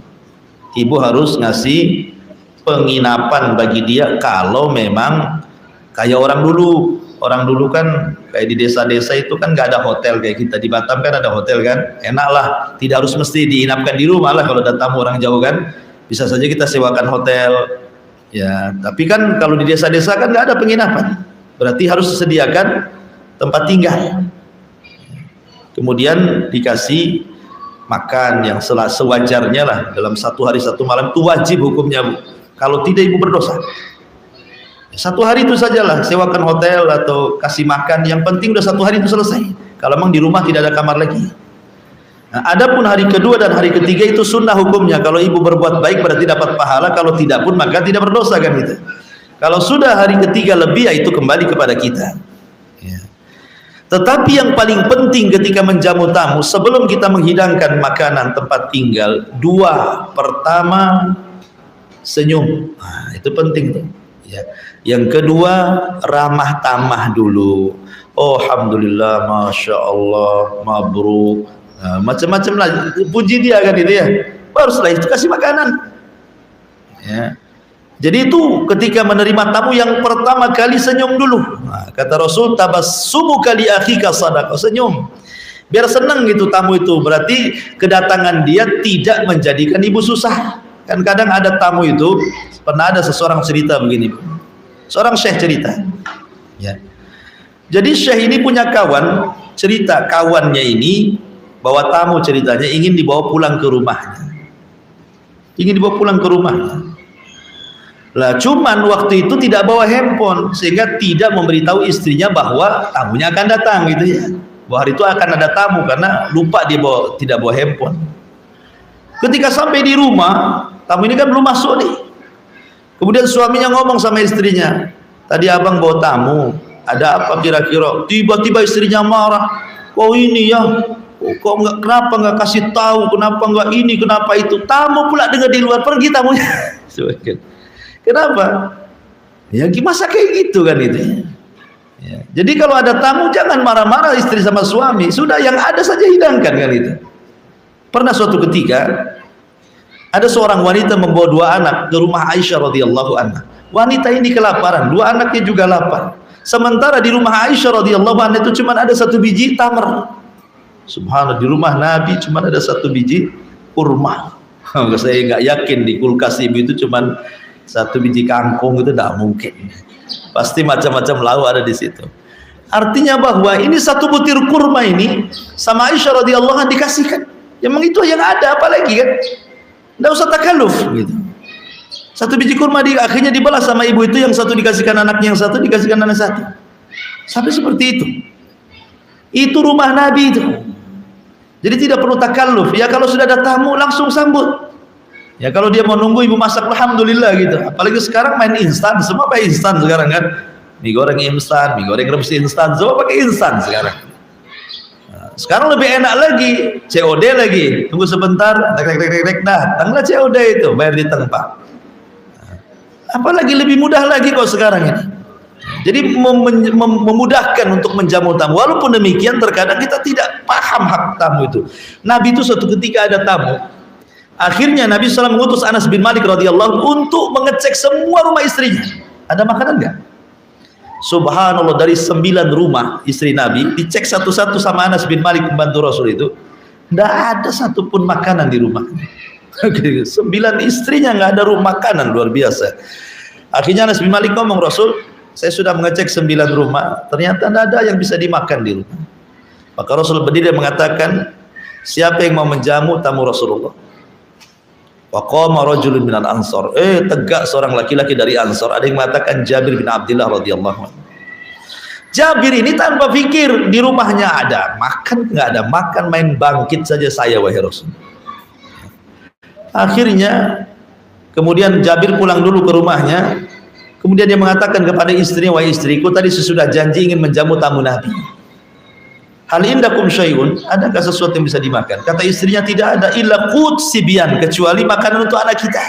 Ibu harus ngasih penginapan bagi dia kalau memang kayak orang dulu. Orang dulu kan kayak di desa-desa itu kan nggak ada hotel kayak kita di Batam kan ada hotel kan. Enak lah, tidak harus mesti diinapkan di rumah lah kalau datang orang jauh kan. Bisa saja kita sewakan hotel. Ya, tapi kan kalau di desa-desa kan nggak ada penginapan. Berarti harus disediakan tempat tinggal. Kemudian dikasih makan yang sewajarnya lah dalam 1 hari 1 malam, itu wajib hukumnya Bu. Kalau tidak ibu berdosa. 1 hari itu sajalah, sewakan hotel atau kasih makan, yang penting udah 1 hari itu selesai. Kalau memang di rumah tidak ada kamar lagi. Nah, adapun hari kedua dan hari ketiga itu sunnah hukumnya. Kalau ibu berbuat baik berarti dapat pahala, kalau tidak pun maka tidak berdosa kan gitu. Kalau sudah hari ketiga lebih, ya itu kembali kepada kita. Ya. Tetapi yang paling penting ketika menjamu tamu, sebelum kita menghidangkan makanan, tempat tinggal, 2, pertama senyum. Nah, itu penting tuh. Ya. Yang kedua ramah tamah dulu. Oh, alhamdulillah, masya Allah, mabruk. Nah, macam-macam lah, puji dia kan itu ya. Baru setelah itu kasih makanan. Ya. Jadi itu ketika menerima tamu yang pertama kali senyum dulu. Nah, kata Rasul, tabassumuka li akhika sadaqah, senyum. Biar senang gitu tamu itu. Berarti kedatangan dia tidak menjadikan ibu susah. Kan kadang ada tamu itu, pernah ada seseorang cerita begini. Seorang syekh cerita. Ya. Jadi syekh ini punya kawan, cerita kawannya ini bawa tamu, ceritanya ingin dibawa pulang ke rumahnya. Ingin dibawa pulang ke rumahnya. Lah cuman waktu itu tidak bawa handphone sehingga tidak memberitahu istrinya bahwa tamunya akan datang gitu ya. Bahwa hari itu akan ada tamu karena lupa dia tidak bawa handphone. Ketika sampai di rumah, tamu ini kan belum masuk nih. Kemudian suaminya ngomong sama istrinya, "Tadi abang bawa tamu, ada apa kira-kira?" Tiba-tiba istrinya marah. "Kok ini ya? Kok kenapa nggak kasih tahu? Kenapa nggak ini? Kenapa itu?" Tamu pula dengar di luar, pergi tamunya. Kenapa? Ya masa kayak gitu kan itu. Ya. Jadi kalau ada tamu jangan marah-marah istri sama suami. Sudah yang ada saja hidangkan kan itu. Pernah suatu ketika ada seorang wanita membawa 2 anak ke rumah Aisyah radhiyallahu anha. Wanita ini kelaparan, 2 anaknya juga lapar. Sementara di rumah Aisyah radhiyallahu anha itu cuma ada 1 biji tamar. Subhanallah, di rumah Nabi cuma ada 1 biji kurma. Saya nggak yakin di kulkas ibu itu cuma 1 biji kangkung, itu tidak mungkin. Pasti macam-macam lauk ada di situ. Artinya bahwa ini 1 butir kurma ini sama Aisyah radhiyallahu anha dikasihkan. Memang itu yang ada, apalagi kan? Tidak usah takalluf gitu. 1 biji kurma akhirnya dibalas sama ibu itu, yang 1 dikasihkan anaknya, yang 1 dikasihkan anak 1. Sampai seperti itu. Itu rumah Nabi itu. Jadi tidak perlu takalluf. Ya kalau sudah ada tamu langsung sambut. Ya kalau dia mau nunggu ibu masak, alhamdulillah gitu. Apalagi sekarang main instan, semua pakai instan sekarang kan. Mie goreng instan, mie goreng rebus instan, semua pakai instan sekarang. Nah, sekarang lebih enak lagi, COD lagi. Tunggu sebentar, tek datanglah COD itu, bayar di tempat. Nah, apalagi lebih mudah lagi kok sekarang ini. Jadi memudahkan untuk menjamu tamu. Walaupun demikian terkadang kita tidak paham hak tamu itu. Nabi itu suatu ketika ada tamu. Akhirnya Nabi SAW mengutus Anas bin Malik radhiyallahu untuk mengecek semua rumah istrinya. Ada makanan enggak? Subhanallah, dari 9 rumah istri Nabi dicek satu-satu sama Anas bin Malik pembantu Rasul itu. Tidak ada satupun makanan di rumah. 9 istrinya nggak ada rumah makanan, luar biasa. Akhirnya Anas bin Malik ngomong, Rasul, saya sudah mengecek 9 rumah, ternyata tidak ada yang bisa dimakan di rumah. Maka Rasul berdiri dan mengatakan, siapa yang mau menjamu tamu Rasulullah? Wa qama rajulun minal ansar. Tegak seorang laki-laki dari Ansar. Ada yang mengatakan Jabir bin Abdullah radhiyallahu anhu. Jabir ini tanpa pikir, di rumahnya ada makan, nggak ada makan, main bangkit saja saya wahai Rasul. Akhirnya kemudian Jabir pulang dulu ke rumahnya. Kemudian dia mengatakan kepada istrinya, wahai istriku, tadi sesudah janji ingin menjamu tamu Nabi. Hal indakum syai'un, adakah sesuatu yang bisa dimakan? Kata istrinya, tidak ada, illa qut sibyan, kecuali makanan untuk anak kita.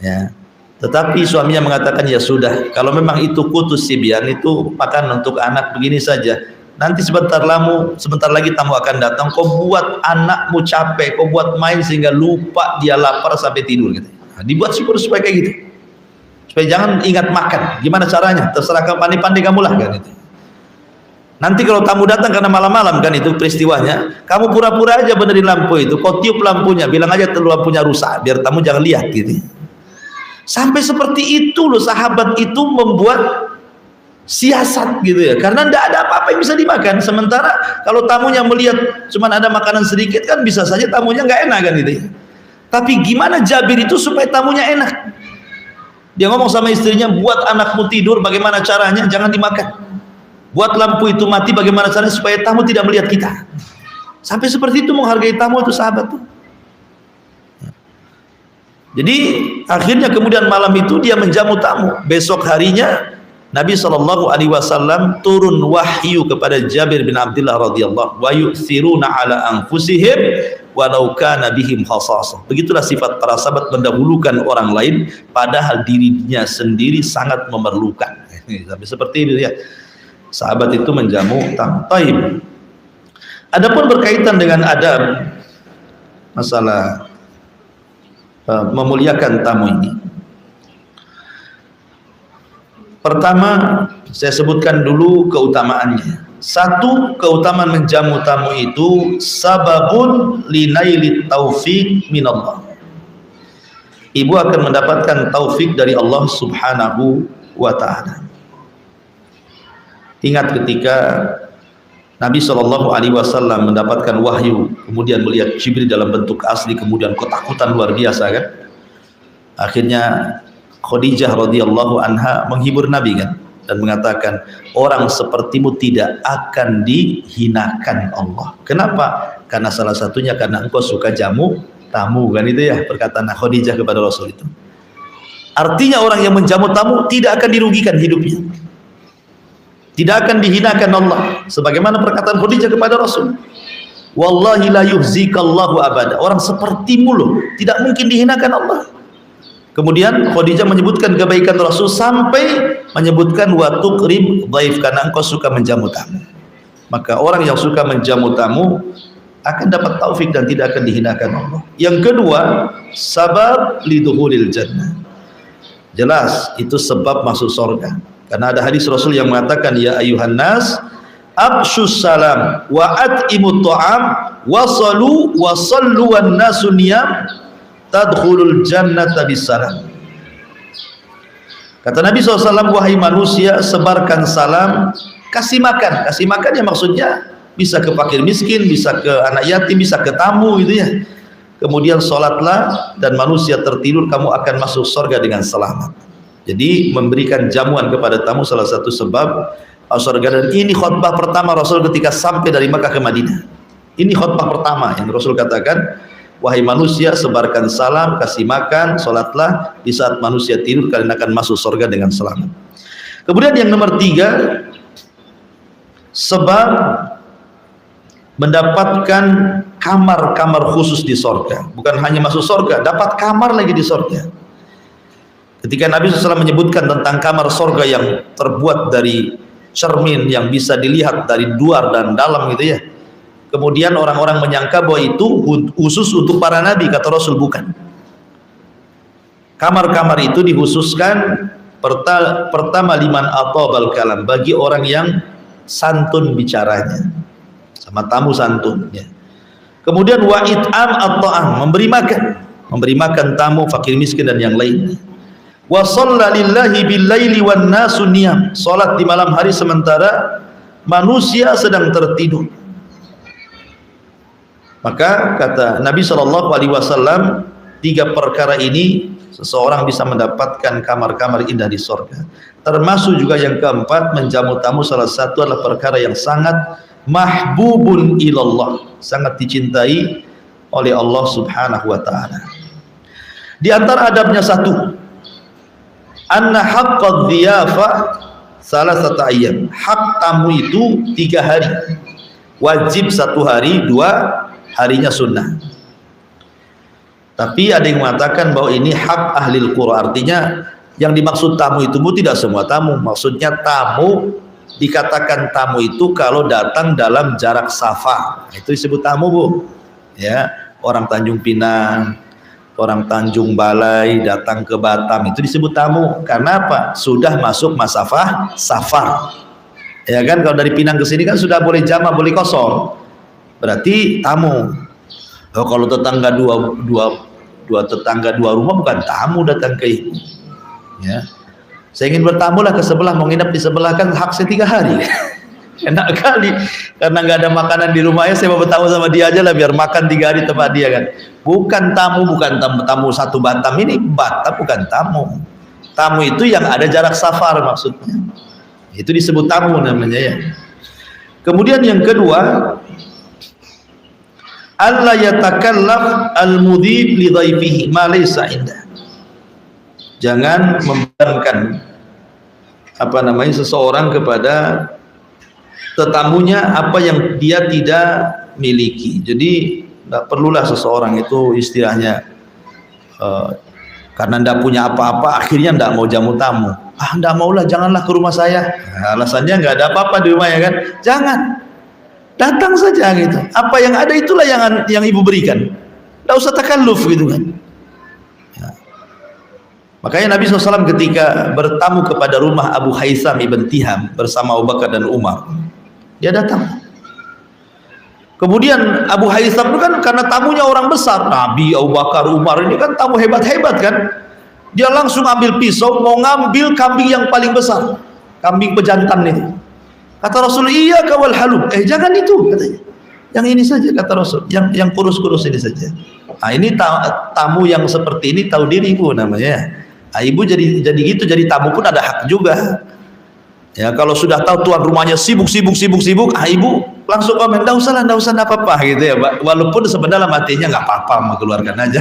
Ya. Tetapi suaminya mengatakan, ya sudah, kalau memang itu qutus sibyan, itu makanan untuk anak, begini saja. Nanti sebentar lagi tamu akan datang, kau buat anakmu capek, kau buat main sehingga lupa dia lapar sampai tidur gitu. Nah, dibuat syukur supaya kayak gitu. Supaya jangan ingat makan. Gimana caranya? Terserah kamu, pandai-pandai kamu lah kan itu. Nanti kalau tamu datang karena malam-malam kan itu peristiwanya, kamu pura-pura aja benerin lampu itu, kau tiup lampunya, bilang aja lampunya rusak, biar tamu jangan lihat gitu. Sampai seperti itu loh sahabat itu membuat siasat gitu ya, karena tidak ada apa-apa yang bisa dimakan. Sementara kalau tamunya melihat cuman ada makanan sedikit kan bisa saja tamunya nggak enak kan gitu ya. Tapi gimana Jabir itu supaya tamunya enak? Dia ngomong sama istrinya, buat anakmu tidur, bagaimana caranya? Jangan dimakan. Buat lampu itu mati, bagaimana caranya supaya tamu tidak melihat kita. Sampai seperti itu menghargai tamu itu sahabat tuh. Jadi akhirnya kemudian malam itu dia menjamu tamu. Besok harinya Nabi SAW turun wahyu kepada Jabir bin Abdullah radhiyallahu wa yu'thiruna ala anfusihim walau kana bihim khasasah. Begitulah sifat para sahabat, mendahulukan orang lain padahal dirinya sendiri sangat memerlukan. Sampai seperti itu ya. Sahabat itu menjamu tamu. Taib. Adapun berkaitan dengan adab masalah memuliakan tamu ini. Pertama, saya sebutkan dulu keutamaannya. Satu, keutamaan menjamu tamu itu sababun linailit taufik minallah. Ibu akan mendapatkan taufik dari Allah Subhanahu wa ta'ala. Ingat ketika Nabi SAW mendapatkan wahyu, kemudian melihat Jibril dalam bentuk asli, kemudian ketakutan luar biasa kan. Akhirnya Khadijah radhiyallahu anha menghibur Nabi kan, dan mengatakan, orang sepertimu tidak akan dihinakan Allah. Kenapa? Karena salah satunya karena engkau suka jamu tamu kan, itu ya perkataan Khadijah kepada Rasul itu. Artinya orang yang menjamu tamu tidak akan dirugikan hidupnya, tidak akan dihinakan Allah, sebagaimana perkataan Khadijah kepada Rasul, wallahi la yuhzikallahu abada, orang sepertimu loh tidak mungkin dihinakan Allah. Kemudian Khadijah menyebutkan kebaikan Rasul sampai menyebutkan wa tuqrim dhaif, karena engkau suka menjamu tamu. Maka orang yang suka menjamu tamu akan dapat taufik dan tidak akan dihinakan Allah. Yang kedua, sabab lidukhulil jannah. Jelas itu sebab masuk surga. Karena ada hadis Rasul yang mengatakan, ya ayuhan nas abshus salam wa at'imut ta'am wasallu wan nasu niyam tadkhulul jannata bisalam. Kata Nabi SAW, wahai manusia, sebarkan salam, kasih makan. Kasih makan ya maksudnya bisa ke fakir miskin, bisa ke anak yatim, bisa ke tamu gitu ya. Kemudian sholatlah dan manusia tertidur, kamu akan masuk surga dengan selamat. Jadi memberikan jamuan kepada tamu salah satu sebab surga. Dan ini khutbah pertama Rasul ketika sampai dari Makkah ke Madinah. Ini khutbah pertama yang Rasul katakan, wahai manusia, sebarkan salam, kasih makan, sholatlah, di saat manusia tidur kalian akan masuk surga dengan selamat. Kemudian yang nomor 3, sebab mendapatkan kamar-kamar khusus di surga. Bukan hanya masuk surga, dapat kamar lagi di surga. Ketika Nabi SAW menyebutkan tentang kamar surga yang terbuat dari cermin yang bisa dilihat dari luar dan dalam gitu ya, kemudian orang-orang menyangka bahwa itu khusus untuk para nabi. Kata Rasul, bukan. Kamar-kamar itu dikhususkan pertama liman atabal kalam, bagi orang yang santun bicaranya, sama tamu santun ya. Kemudian wa it'am at-ta'am, memberi makan tamu, fakir miskin dan yang lainnya. Wa shalla lillahi bil laili wan nasu niyam, salat di malam hari sementara manusia sedang tertidur. Maka kata Nabi SAW, 3 perkara ini seseorang bisa mendapatkan kamar-kamar indah di surga. Termasuk juga yang keempat, menjamu tamu salah satu adalah perkara yang sangat mahbubun ilallah, sangat dicintai oleh Allah Subhanahu wa ta'ala. Di antara adabnya satu, anna haqqad dhiyafa salasata ayyam, hak tamu itu 3 hari, wajib 1 hari, 2 harinya sunnah. Tapi ada yang mengatakan bahwa ini hak ahlil qura, artinya yang dimaksud tamu itu tidak semua tamu. Maksudnya tamu, dikatakan tamu itu kalau datang dalam jarak safar, itu disebut tamu, Bu. Ya, orang Tanjung Pinang, orang Tanjung Balai datang ke Batam, itu disebut tamu. Karena apa? Sudah masuk masafah safar. Ya kan, kalau dari Pinang ke sini kan sudah boleh jamak, boleh kosor. Berarti tamu. Oh, kalau tetangga dua rumah bukan tamu datang ke ibu. Ya. Saya ingin bertamulah ke sebelah, mau nginep di sebelah, kan hak saya 3 hari. Enak kali, karena nggak ada makanan di rumahnya, saya mau bertamu sama dia aja lah, biar makan 3 hari tempat dia kan. Bukan tamu, bukan tamu satu Batam, ini Batam bukan tamu. Tamu itu yang ada jarak safar maksudnya. Itu disebut tamu namanya ya. Kemudian yang kedua, alla yatakallaf al-mudhib li dhaifihi ma laysa indah. Jangan membebankan seseorang kepada tetamunya apa yang dia tidak miliki. Jadi tidak perlulah seseorang itu istilahnya karena tidak punya apa-apa akhirnya tidak mau jamu tamu. Tidak maulah, janganlah ke rumah saya. Nah, alasannya nggak ada apa-apa di rumahnya kan. Jangan, datang saja gitu. Apa yang ada itulah yang ibu berikan. Tidak usah takalluf gitu kan. Ya. Makanya Nabi SAW ketika bertamu kepada rumah Abu Haitham ibn Tiham bersama Abu Bakar dan Umar, dia datang. Kemudian Abu Haitham itu kan karena tamunya orang besar, Nabi, Abu Bakar, Umar, ini kan tamu hebat-hebat kan. Dia langsung ambil pisau, mau ngambil kambing yang paling besar, kambing pejantan itu. Kata Rasul, iya kawal halub, jangan itu katanya. Yang ini saja kata Rasul, yang kurus-kurus ini saja. Nah, ini tamu yang seperti ini tahu diri ibu namanya. Nah, ibu jadi gitu, jadi tamu pun ada hak juga. Ya, kalau sudah tahu tuan rumahnya sibuk, ibu langsung komen, enggak usah apa-apa gitu ya, walaupun sebenarnya matinya nggak apa-apa, keluarkan aja.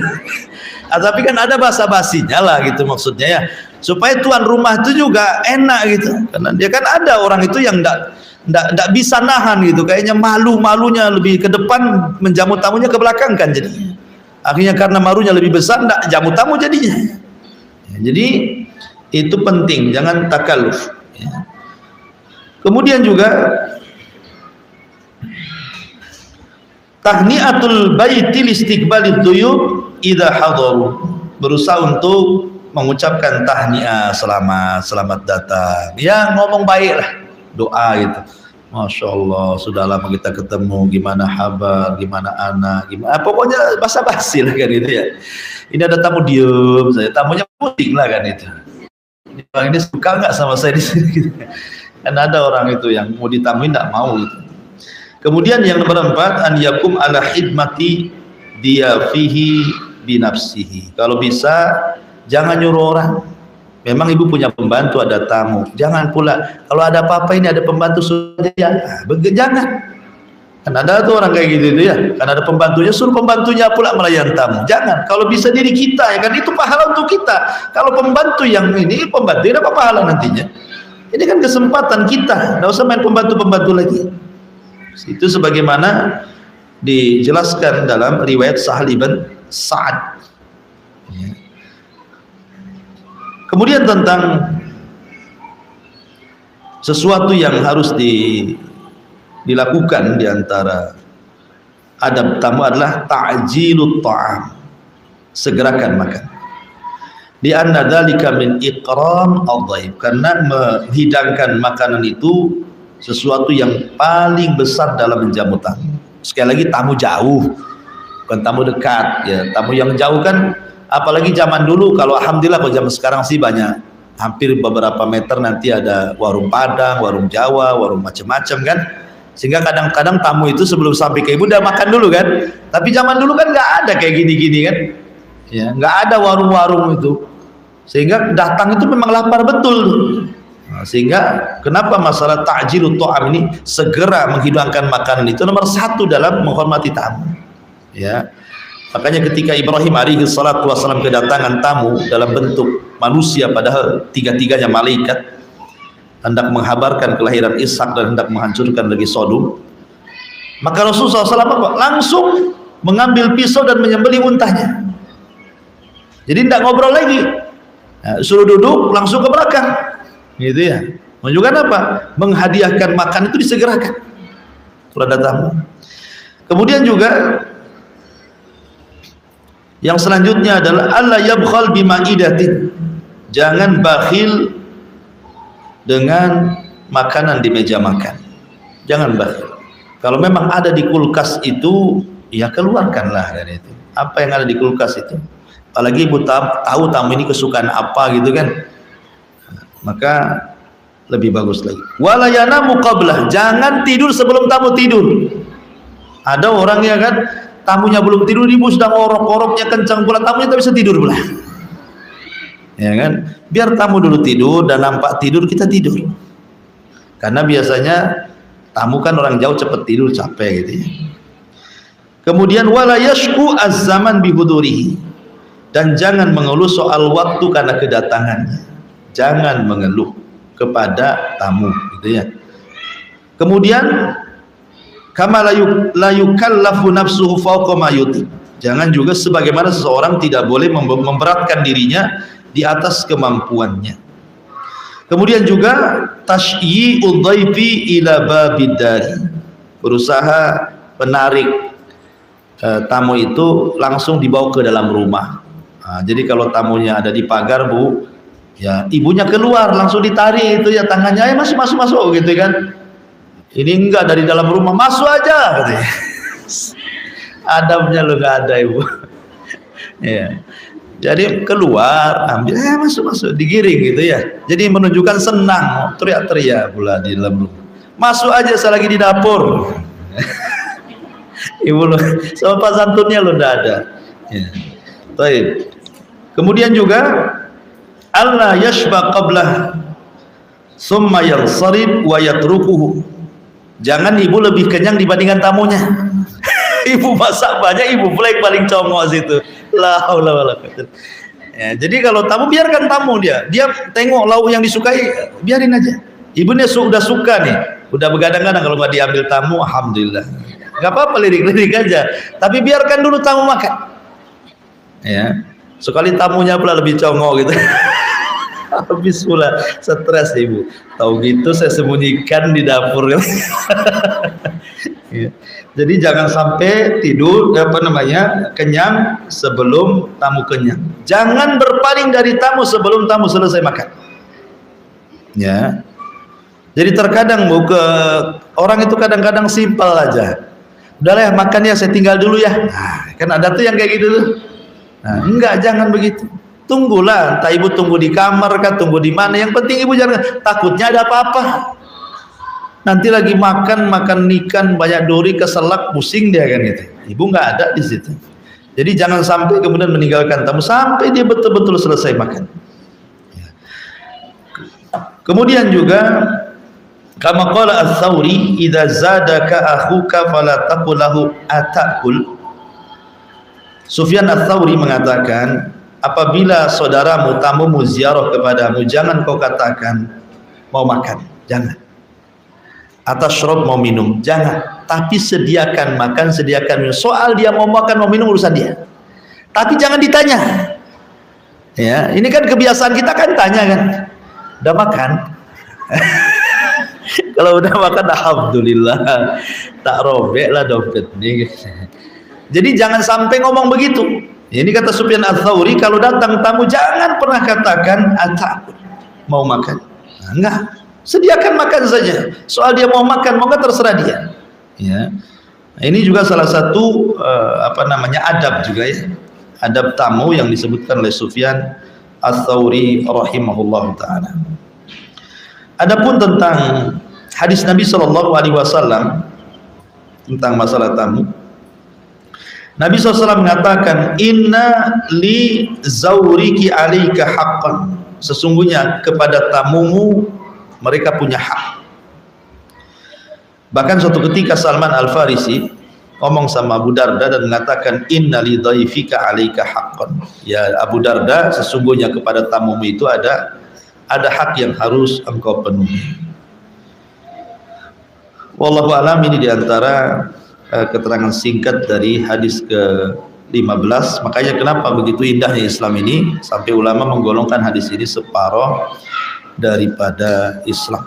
Tapi kan ada basa-basinya lah gitu maksudnya ya, supaya tuan rumah itu juga enak gitu, karena dia kan ada orang itu yang enggak bisa nahan gitu, kayaknya malunya lebih ke depan, menjamu tamunya ke belakang kan jadinya. Akhirnya karena malunya lebih besar, enggak jamu tamu jadinya. Ya, jadi itu penting, jangan takalluf. Ya. Kemudian juga tahniatul baiti listiqbalid duyub idza hadaru, berusaha untuk mengucapkan tahniah, selamat datang. Ya, ngomong baik lah, doa gitu. Masya Allah, sudah lama kita ketemu, gimana kabar, gimana anak, gimana, pokoknya basa-basi lah kan itu ya. Ini ada tamu diem, saya tamunya pusing lah kan itu. Orang ini suka nggak sama saya di sini? Kan ada orang itu yang mau ditamuin nggak mau gitu. Kemudian yang nomor 4, an yakum ala hidmati dia fihi binafsihi. Kalau bisa jangan nyuruh orang. Memang ibu punya pembantu, ada tamu, jangan pula kalau ada apa-apa ini ada pembantu sudah ya, jangan. Kan ada tuh orang kayak gitu itu ya, kan ada pembantunya, suruh pembantunya pula melayan tamu. Jangan. Kalau bisa diri kita ya kan, itu pahala untuk kita. Kalau pembantu yang ini, pembantu apa pahala nantinya? Ini kan kesempatan kita, nggak usah main pembantu-pembantu lagi. Itu sebagaimana dijelaskan dalam riwayat Sahal bin Sa'ad. Kemudian tentang sesuatu yang harus dilakukan di antara adab tamu adalah ta'jilut ta'am, segerakan makan. Di anna dzalika min ikram al-dhaif, karena menghidangkan makanan itu sesuatu yang paling besar dalam menjamu tamu. Sekali lagi, tamu jauh, bukan tamu dekat ya. Tamu yang jauh kan, apalagi zaman dulu, kalau alhamdulillah kalau zaman sekarang sih banyak, hampir beberapa meter nanti ada warung Padang, warung Jawa, warung macam-macam kan, sehingga kadang-kadang tamu itu sebelum sampai ke ibu udah makan dulu kan. Tapi zaman dulu kan nggak ada kayak gini-gini kan ya, nggak ada warung-warung itu, sehingga datang itu memang lapar betul. Nah, sehingga kenapa masalah ta'jilut ta'am ini, segera menghidangkan makanan, itu nomor 1 dalam menghormati tamu ya. Makanya ketika Ibrahim alaihi salatu wassalam kedatangan tamu dalam bentuk manusia, padahal tiga-tiganya malaikat, hendak menghabarkan kelahiran Ishak dan hendak menghancurkan negeri Sodom, maka Rasulullah SAW langsung mengambil pisau dan menyembelih untahnya. Jadi tidak ngobrol lagi, nah, suruh duduk langsung ke belakang gitu ya. Menunjukkan apa? Menghadiahkan makan itu disegerakan kepada tamu. Kemudian juga yang selanjutnya adalah alla yabkhal bima'idatin, jangan bakhil dengan makanan di meja makan. Jangan bakhil. Kalau memang ada di kulkas itu, ya keluarkanlah dari itu. Apa yang ada di kulkas itu. Apalagi ibu tahu tamu ini kesukaan apa gitu kan, maka lebih bagus lagi. Wala yanamu qablah, jangan tidur sebelum tamu tidur. Ada orang ya kan, tamunya belum tidur, ibu sedang orok-oroknya kencang pula, tamunya tak bisa tidur pula. Ya kan? Biar tamu dulu tidur dan nampak tidur, kita tidur. Karena biasanya tamu kan orang jauh cepat tidur, capek gitu ya. Kemudian wala yashku az-zaman bihudurihi, dan jangan mengeluh soal waktu karena kedatangannya. Jangan mengeluh kepada tamu gitu ya. Kemudian kama la yukallafu nafsuhu fawqa ma yuti, jangan juga sebagaimana seseorang tidak boleh memberatkan dirinya di atas kemampuannya. Kemudian juga tasyyi'ud dhaifi ila babid dari, berusaha menarik tamu itu langsung dibawa ke dalam rumah. Nah, jadi kalau tamunya ada di pagar, bu, ya ibunya keluar langsung ditarik itu ya tangannya, ayo masuk gitu kan. Ini enggak, dari dalam rumah, masuk aja katanya. Adabnya lu gak ada ibu. Ya. Jadi keluar, ambil, masuk, digiring gitu ya. Jadi menunjukkan senang, teriak-teriak pula di dalam rumah. Masuk aja, saya lagi di dapur. Ibu lu, sopan santunnya lu enggak ada. Ya. Baik. Kemudian juga Allah yashba qablah summa yansarib wa yatrukuhu. Jangan ibu lebih kenyang dibandingkan tamunya. Ibu masak banyak, ibu pula yang paling congok situ. La haula wala quwwata. Ya, jadi kalau tamu, biarkan tamu, dia tengok lauk yang disukai, biarin aja. Ibunya sudah suka nih, udah begadang-gadang kalau nggak diambil tamu, alhamdulillah. Nggak apa-apa, lirik-lirik aja. Tapi biarkan dulu tamu makan. Ya, sekali tamunya pula lebih congok gitu. Habis pula stres ibu. Tahu gitu saya sembunyikan di dapur. Ya. Jadi jangan sampai tidur kenyang sebelum tamu kenyang. Jangan berpaling dari tamu sebelum tamu selesai makan. Ya. Jadi terkadang orang itu kadang-kadang simpel aja. Udahlah makan ya, saya tinggal dulu ya. Nah, kan ada tuh yang kayak gitu tuh. Nah, enggak, jangan begitu. Tunggulah, entah ibu tunggu di kamar kah, tunggu di mana. Yang penting ibu jangan, takutnya ada apa-apa. Nanti lagi makan ikan banyak duri, keselak, pusing dia kan gitu. Ibu nggak ada di situ. Jadi jangan sampai kemudian meninggalkan tamu sampai dia betul-betul selesai makan. Kemudian juga kama qala Ats-Tsauri, idza zadaka akhuka fala taqul lahu atakul. Sufyan Ats-Tsauri mengatakan, apabila saudaramu, tamumu ziarah kepadamu, jangan kau katakan mau makan, jangan. Atasyrab, mau minum, jangan. Tapi sediakan makan, sediakan minum. Soal dia mau makan mau minum urusan dia. Tapi jangan ditanya. Ya, ini kan kebiasaan kita kan tanya kan. Udah makan? Kalau udah makan alhamdulillah, tak robek lah dompet nih. Jadi jangan sampai ngomong begitu. Ini kata Sufyan Ats-Tsauri, kalau datang tamu jangan pernah katakan atakul, mau makan. Nah, enggak, sediakan makan saja. Soal dia mau makan mau enggak terserah dia. Ya. Nah, ini juga salah satu adab juga ya. Adab tamu yang disebutkan oleh Sufyan Ats-Tsauri rahimahullah taala. Adapun tentang hadis Nabi SAW tentang masalah tamu, Nabi SAW mengatakan, inna li zauriki alaika haqqan, sesungguhnya kepada tamumu mereka punya hak. Bahkan suatu ketika Salman Al-Farisi ngomong sama Abu Darda dan mengatakan, inna li dhaifika alaika haqqan, ya Abu Darda, sesungguhnya kepada tamumu itu ada hak yang harus engkau penuhi. Wallahu alam, ini diantara keterangan singkat dari hadis ke-15. Makanya kenapa begitu indahnya Islam ini sampai ulama menggolongkan hadis ini separuh daripada Islam.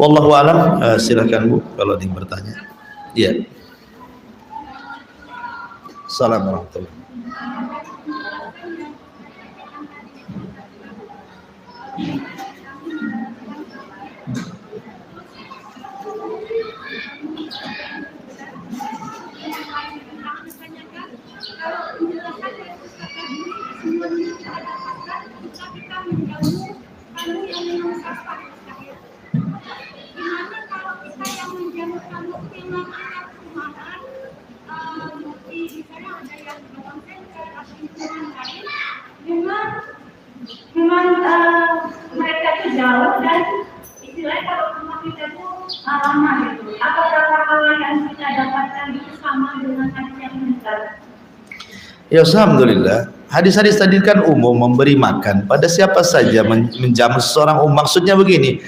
Wallahu alam. Silakan Bu kalau ada yang bertanya. Iya. Assalamualaikum warahmatullahi wabarakatuh. Mereka itu jauh dan istilahnya kalau rumah kita itu lama gitu. Apakah pahala yang kita dapatkan itu sama dengan hadis yang meninggal? Ya, alhamdulillah. Hadis-hadis tadi kan umum, memberi makan pada siapa saja, menjamu seseorang umum. Maksudnya begini,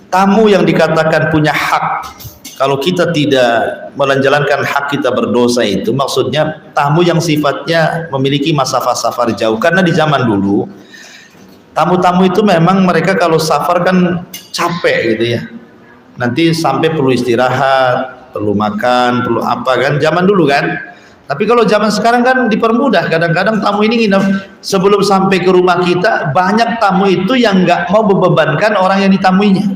tamu yang dikatakan punya hak, kalau kita tidak menjalankan hak kita berdosa, itu maksudnya tamu yang sifatnya memiliki masalah safar jauh. Karena di zaman dulu tamu-tamu itu memang mereka kalau safar kan capek gitu ya, nanti sampai perlu istirahat, perlu makan, perlu apa kan, zaman dulu kan. Tapi kalau zaman sekarang kan dipermudah, kadang-kadang tamu ini nginep sebelum sampai ke rumah kita. Banyak tamu itu yang nggak mau membebankan orang yang ditamuinya.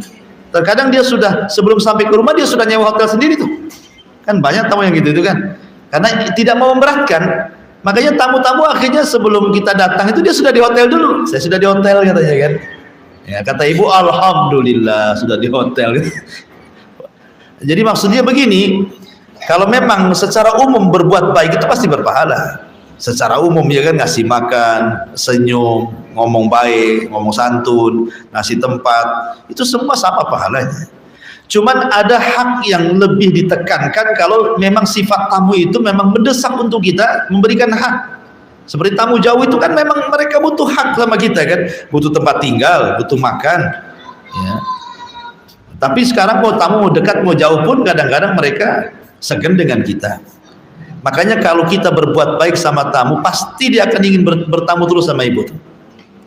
Terkadang dia sudah sebelum sampai ke rumah dia sudah nyewa hotel sendiri tuh. Kan banyak tamu yang gitu itu kan, karena tidak mau memberatkan. Makanya tamu-tamu akhirnya sebelum kita datang itu dia sudah di hotel dulu. Saya sudah di hotel katanya kan. Ya, kata ibu, alhamdulillah sudah di hotel. Jadi maksudnya begini, kalau memang secara umum berbuat baik itu pasti berpahala. Secara umum ya kan, ngasih makan, senyum, ngomong baik, ngomong santun, ngasih tempat, itu semua sama pahalanya. Cuman ada hak yang lebih ditekankan kalau memang sifat tamu itu memang mendesak untuk kita memberikan hak. Seperti tamu jauh itu kan memang mereka butuh hak sama kita kan, butuh tempat tinggal, butuh makan. Ya. Tapi sekarang mau tamu mau dekat mau jauh pun kadang-kadang mereka segan dengan kita. Makanya kalau kita berbuat baik sama tamu, pasti dia akan ingin bertamu terus sama ibu.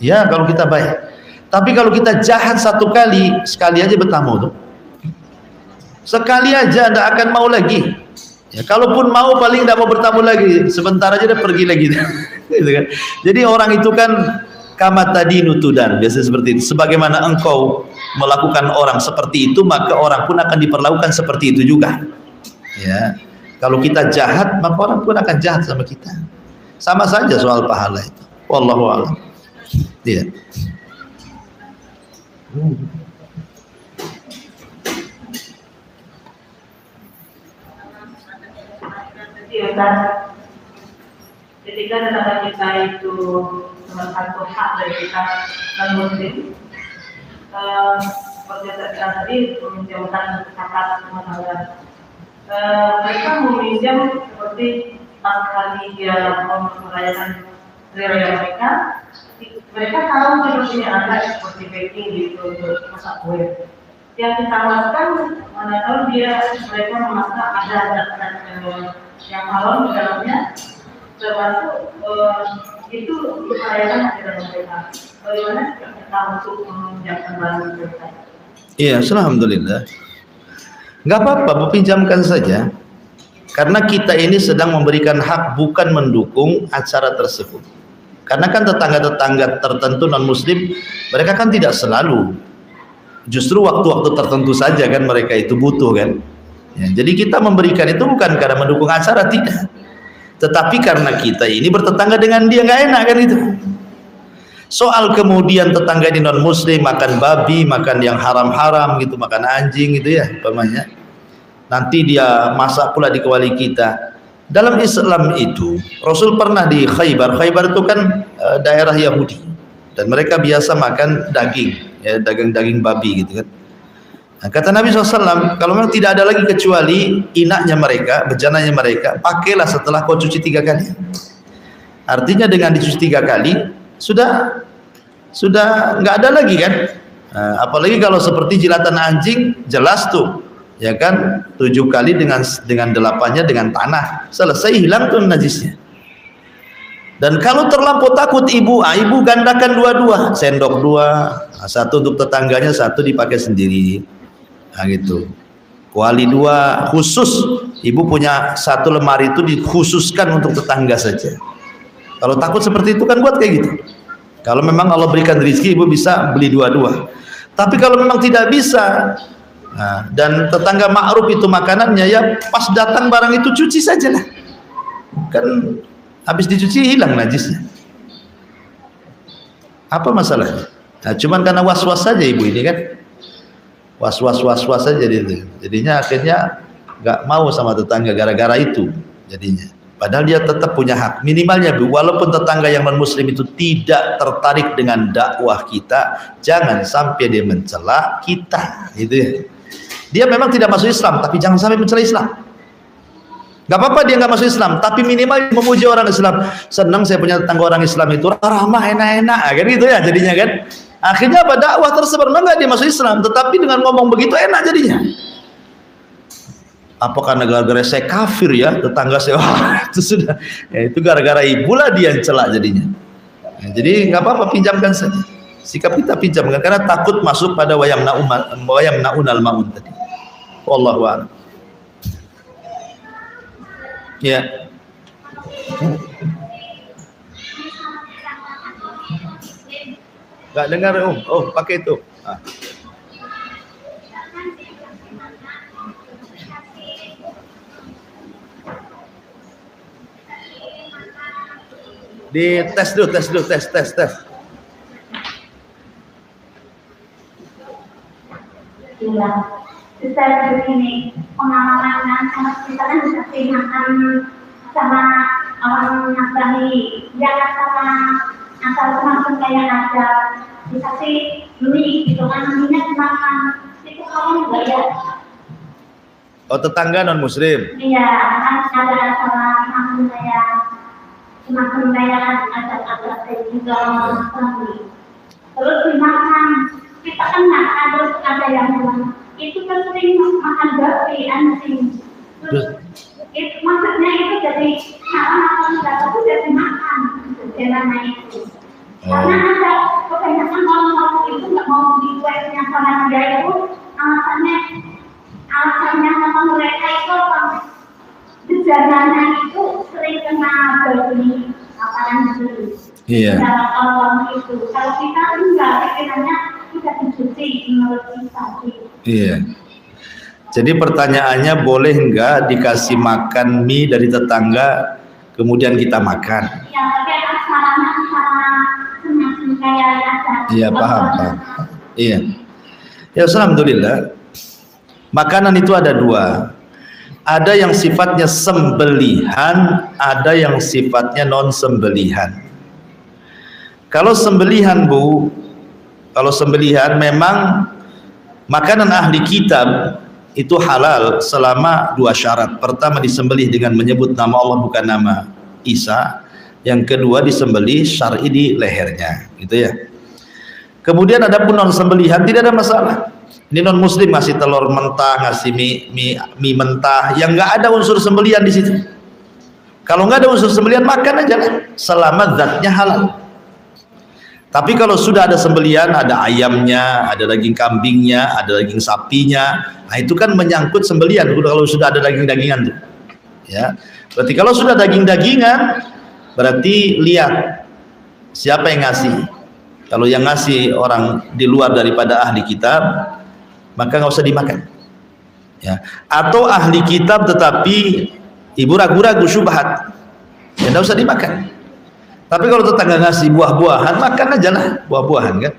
Ya kalau kita baik. Tapi kalau kita jahat satu kali, sekali aja bertamu tuh. Sekali aja tidak akan mau lagi. Ya, kalaupun mau paling tidak mau bertamu lagi. Sebentar aja dia pergi lagi. Gitu kan. Jadi orang itu kan Kama tadinu tudan, biasa seperti itu. Sebagaimana engkau melakukan orang seperti itu, maka orang pun akan diperlakukan seperti itu juga. Ya, kalau kita jahat, maka orang pun akan jahat sama kita. Sama saja soal pahala itu. Wallahu a'lam. Iya. Ketika tetangga kita itu salah satu hak dari kita non muslim, seperti yang tadi meminjamkan zakat mengajar, mereka meminjam seperti pas kali dia mau merayakan hari raya mereka tahu sepertinya ada seperti baking gitu untuk masak kue. Yang kita lakukan, mana tahu mereka memasak ada yang halal di dalamnya, termasuk itu dipercayakan di dalam mereka. Bagaimana kita untuk meminjamkan barang mereka? Iya, alhamdulillah. Nggak apa-apa, pinjamkan saja. Karena kita ini sedang memberikan hak, bukan mendukung acara tersebut. Karena kan tetangga-tetangga tertentu non-muslim, mereka kan tidak selalu. Justru waktu-waktu tertentu saja kan mereka itu butuh kan. Ya, jadi kita memberikan itu bukan karena mendukung acara, tidak. Tetapi karena kita ini bertetangga dengan dia, nggak enak kan itu. Soal kemudian tetangga ini non-muslim makan babi, makan yang haram-haram gitu, makan anjing gitu ya, umpamanya. Nanti dia masak pula di kewali kita. Dalam Islam itu, Rasul pernah di Khaybar. Khaybar itu kan daerah Yahudi, dan mereka biasa makan daging, ya, daging babi gitu kan. Nah, kata Nabi SAW, kalau memang tidak ada lagi kecuali inaknya mereka, bejananya mereka, pakailah setelah kau cuci 3 kali. Artinya dengan dicuci 3 kali, sudah nggak ada lagi kan. Nah, apalagi kalau seperti jilatan anjing, jelas tuh, ya kan, 7 kali dengan 8-nya dengan tanah, selesai, hilang tuh najisnya. Dan kalau terlampau takut ibu gandakan 2-2, sendok 2, satu untuk tetangganya, satu dipakai sendiri. Nah gitu. Kuali 2 khusus, ibu punya 1 lemari itu dikhususkan untuk tetangga saja. Kalau takut seperti itu kan buat kayak gitu. Kalau memang Allah berikan rezeki, ibu bisa beli 2-2. Tapi kalau memang tidak bisa, nah, dan tetangga ma'ruf itu makanannya, ya pas datang barang itu cuci sajalah. Kan habis dicuci hilang najisnya. Apa masalahnya? Nah, cuman karena was-was saja ibu ini kan. Was-was saja jadinya akhirnya nggak mau sama tetangga gara-gara itu jadinya. Padahal dia tetap punya hak minimalnya, Bu. Walaupun tetangga yang non-muslim itu tidak tertarik dengan dakwah kita, jangan sampai dia mencela kita, gitu ya. Dia memang tidak masuk Islam, tapi jangan sampai mencela Islam. Gak apa-apa dia nggak masuk Islam, tapi minimal memuji orang Islam. Senang saya punya tetangga orang Islam itu ramah, enak-enak, kan gitu ya jadinya kan. Akhirnya apa, dakwah tersebar, enggak dia masuk Islam, tetapi dengan ngomong begitu enak jadinya. Apakah gara-gara saya kafir ya tetangga saya? Wah, itu sudah, ya itu gara-gara ibulah dia yang celak jadinya. Ya, jadi nggak apa-apa, pinjamkan saja. Sikap kita pinjamkan karena takut masuk pada wayam naunal maun tadi. Wallahu a'lam. Ya. Nggak dengar, oh pakai itu. Ah. Di tes dulu. Iya, Ustaz begini, pengalaman sama kita kan dikasih makan sama orang Nasrani, jangan sama asal semakin kayak aja dikasih mie gitu kan, mie dimakan, itu kamu enggak ya? Oh, tetangga non muslim. Iya, kan ada salah semakin kayak ada juga orang Nasrani, terus dimakan. Kita kan ada yang bilang itu kan sering makan babi anjing. Terus itu maksudnya itu jadi haram atau tidak itu jadi makan sebenarnya itu. Karena ada kebanyakan orang-orang itu nggak mau dibuatnya sama dia itu alasannya sama mereka itu gejalanya itu sering kena babi apalagi itu. Iya. Cara awam itu. Kalau kita enggak, pikirannya sudah dicuci menurut kita. Iya. Jadi pertanyaannya, boleh enggak dikasih makan mie dari tetangga kemudian kita makan? Ya, tapi kan caranya cara senang kayak ada. Iya, paham. Iya. Ya, alhamdulillah. Makanan itu ada dua. Ada yang sifatnya sembelihan, ada yang sifatnya non sembelihan. Kalau sembelihan, Bu, kalau sembelihan memang makanan ahli kitab itu halal selama dua syarat. Pertama, disembelih dengan menyebut nama Allah bukan nama Isa. Yang kedua, disembelih syar'i di lehernya, gitu ya. Kemudian adapun non sembelihan tidak ada masalah. Ini non muslim ngasih telur mentah, ngasih mie mentah yang nggak ada unsur sembelihan di situ. Kalau nggak ada unsur sembelihan, makan aja lah, selama zatnya halal. Tapi kalau sudah ada sembelihan, ada ayamnya, ada daging kambingnya, ada daging sapinya, nah itu kan menyangkut sembelihan. Kalau sudah ada daging-dagingan tuh, ya. Berarti kalau sudah daging-dagingan, berarti lihat siapa yang ngasih. Kalau yang ngasih orang di luar daripada ahli kitab, maka nggak usah dimakan, ya. Atau ahli kitab tetapi ibu ragu-ragu syubhat, ya nggak usah dimakan. Tapi kalau tetangga ngasih buah-buahan, makan aja lah buah-buahan, kan.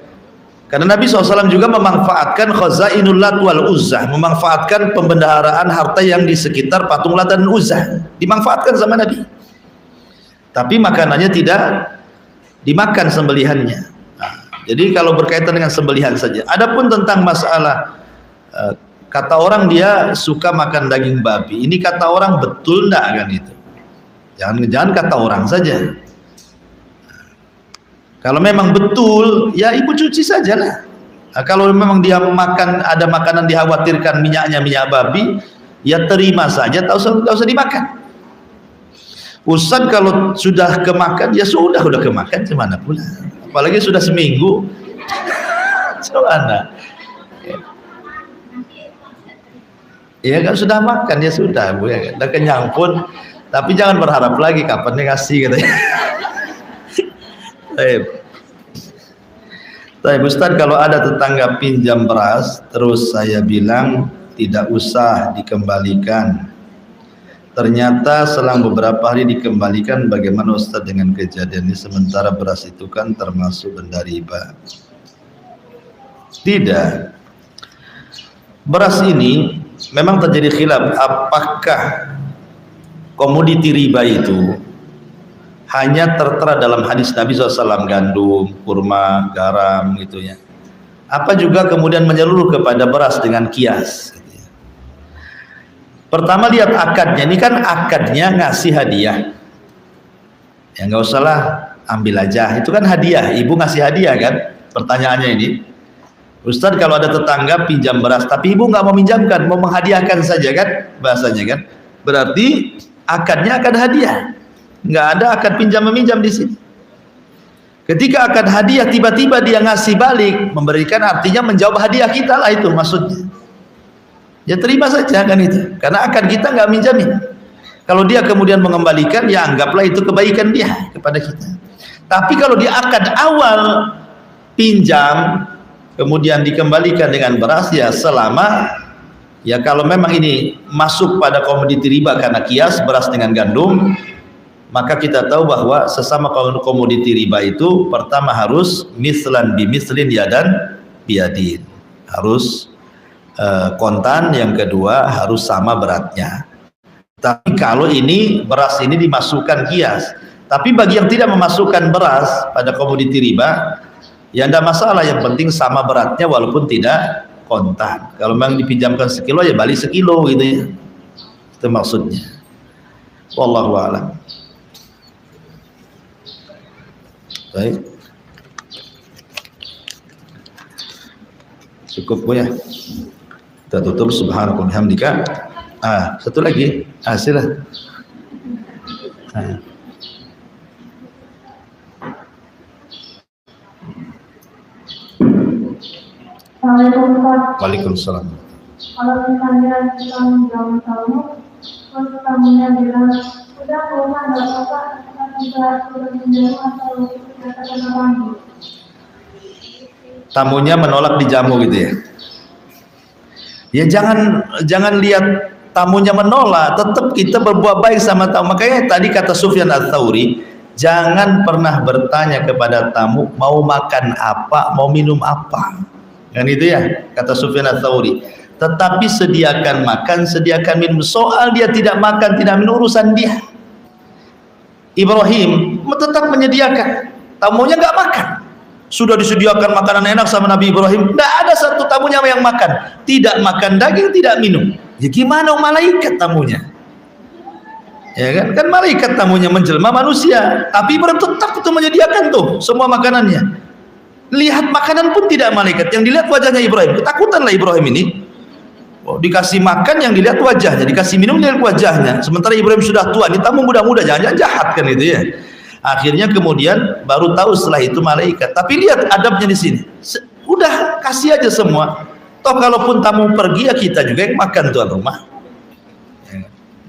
Karena Nabi SAW juga memanfaatkan khazainul Lat wal Uzzah, memanfaatkan pembendaharaan harta yang di sekitar patung Lat dan Uzzah, dimanfaatkan sama Nabi. Tapi makanannya tidak dimakan sembelihannya. Nah, jadi kalau berkaitan dengan sembelihan saja. Adapun tentang masalah kata orang dia suka makan daging babi, ini kata orang betul enggak kan itu? Jangan kata orang saja. Kalau memang betul, ya ibu cuci saja lah. Nah, kalau memang dia makan, ada makanan dikhawatirkan minyaknya minyak babi, ya terima saja, tak usah dimakan. Ustaz kalau sudah kemakan, ya sudah kemakan, gimana pula? Apalagi sudah seminggu, gimana? Ya kan sudah makan, ya sudah, Bu, ya, udah kenyang pun, tapi jangan berharap lagi kapan dia ngasih, katanya. Baik, Ustaz, kalau ada tetangga pinjam beras, terus saya bilang tidak usah dikembalikan. Ternyata selang beberapa hari dikembalikan. Bagaimana Ustaz dengan kejadian ini? Sementara beras itu kan termasuk benda riba. Tidak. Beras ini memang terjadi khilaf. Apakah komoditi riba itu hanya tertera dalam hadis Nabi SAW, gandum, kurma, garam, gitu ya? Apa juga kemudian menyeluruh kepada beras dengan kias? Pertama lihat akadnya, ini kan akadnya ngasih hadiah. Ya nggak usah lah, ambil aja, itu kan hadiah, ibu ngasih hadiah kan? Pertanyaannya ini, Ustadz kalau ada tetangga pinjam beras, tapi ibu nggak mau minjamkan, mau menghadiahkan saja kan? Bahasanya kan? Berarti akadnya akad hadiah, nggak ada akad pinjam meminjam di sini. Ketika akad hadiah tiba-tiba dia ngasih balik, memberikan artinya menjawab hadiah kita lah, itu maksudnya. Ya terima saja kan itu, karena akad kita nggak minjamin. Kalau dia kemudian mengembalikan, ya anggaplah itu kebaikan dia kepada kita. Tapi kalau di akad awal pinjam kemudian dikembalikan dengan beras, ya selama, ya kalau memang ini masuk pada komoditi riba karena kias beras dengan gandum, maka kita tahu bahwa sesama komoditi riba itu pertama harus mislan bimislin yadan biyadin, harus kontan, yang kedua harus sama beratnya. Tapi kalau ini beras ini dimasukkan kias, tapi bagi yang tidak memasukkan beras pada komoditi riba, ya tidak masalah, yang penting sama beratnya walaupun tidak kontan. Kalau memang dipinjamkan sekilo, ya balik sekilo gitu ya, itu maksudnya. Wallahu a'lam. Baik, cukup Bu ya, kita tutup. Subhanallah hamdika. Satu lagi, sila. Waalaikumsalam. Kalau misalnya kita menjauh tamu, terus tamunya bilang, udah rumah nggak apa-apa, kita sudah menjauh atau kata orang. Tamunya menolak dijamu gitu ya. Ya jangan lihat tamunya menolak, tetap kita berbuat baik sama tamu. Makanya tadi kata Sufyan Ats-Tsauri, jangan pernah bertanya kepada tamu mau makan apa, mau minum apa. Kan itu ya, kata Sufyan Ats-Tsauri. Tetapi sediakan makan, sediakan minum. Soal dia tidak makan, tidak minum, urusan dia. Ibrahim tetap menyediakan, tamunya nggak makan. Sudah disediakan makanan enak sama Nabi Ibrahim, tidak ada satu tamunya yang makan, tidak makan daging, tidak minum. Ya gimana malaikat tamunya? Ya kan malaikat tamunya menjelma manusia, tapi Ibrahim tetap itu menyediakan tuh semua makanannya. Lihat makanan pun tidak malaikat, yang dilihat wajahnya Ibrahim. Ketakutanlah Ibrahim ini. Oh, dikasih makan yang dilihat wajahnya, dikasih minum dilihat wajahnya. Sementara Ibrahim sudah tua, ini tamu muda-muda, jangan jahat kan itu ya. Akhirnya kemudian baru tahu setelah itu malaikat. Tapi lihat adabnya di sini. Udah kasih aja semua. Toh kalaupun tamu pergi ya kita juga yang makan tuan rumah.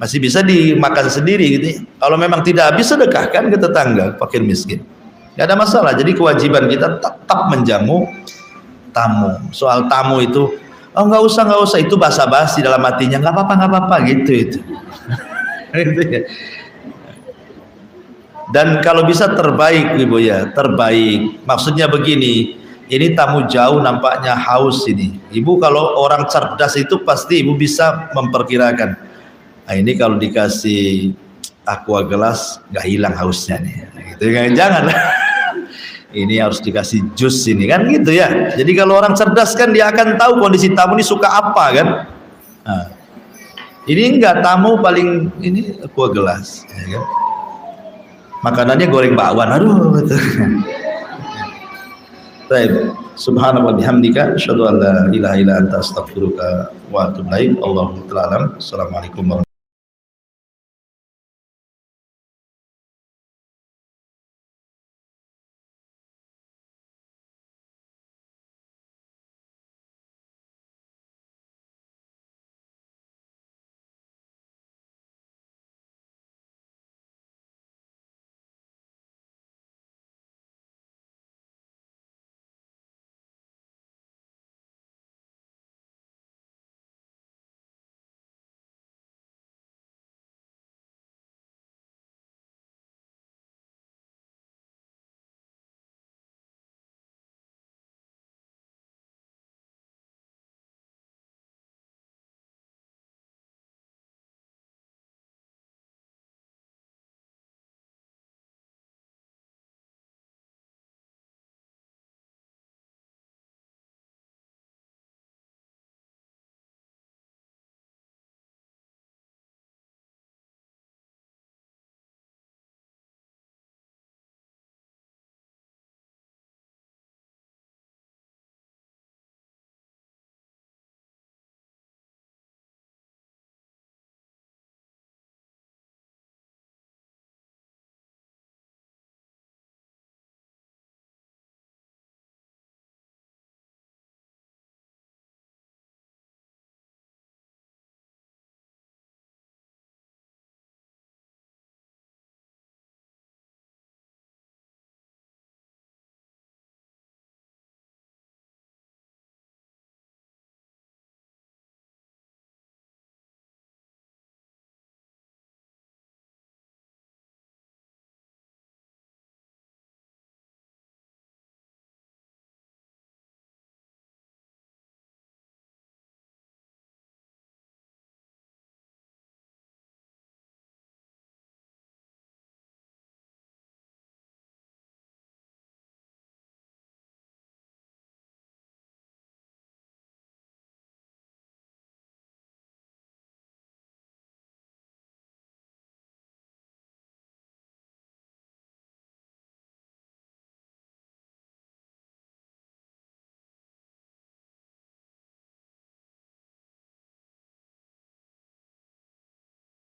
Masih bisa dimakan sendiri gitu ya. Kalau memang tidak habis sedekahkan ke tetangga, fakir miskin. Gak ada masalah. Jadi kewajiban kita tetap menjamu tamu. Soal tamu itu, oh nggak usah itu basa-basi dalam hatinya, nggak apa-apa gitu itu. Gitu ya. Dan kalau bisa terbaik Ibu ya, terbaik. Maksudnya begini, ini tamu jauh nampaknya haus ini. Ibu kalau orang cerdas itu pasti Ibu bisa memperkirakan. Nah, ini kalau dikasih aqua gelas nggak hilang hausnya nih. Gitu kan, jangan. Ini harus dikasih jus ini kan gitu ya. Jadi kalau orang cerdas kan dia akan tahu kondisi tamu ini suka apa kan. Nah, ini enggak, tamu paling ini aqua gelas ya kan? Makanannya goreng bakwan, aduh gitu. Baik, subhanallah bihamdika asyhadu an la ilaha illa anta astaghfiruka wa atubu ilaik. Allahu ta'ala alam. Assalamualaikum warahmatullahi wabarakatuh.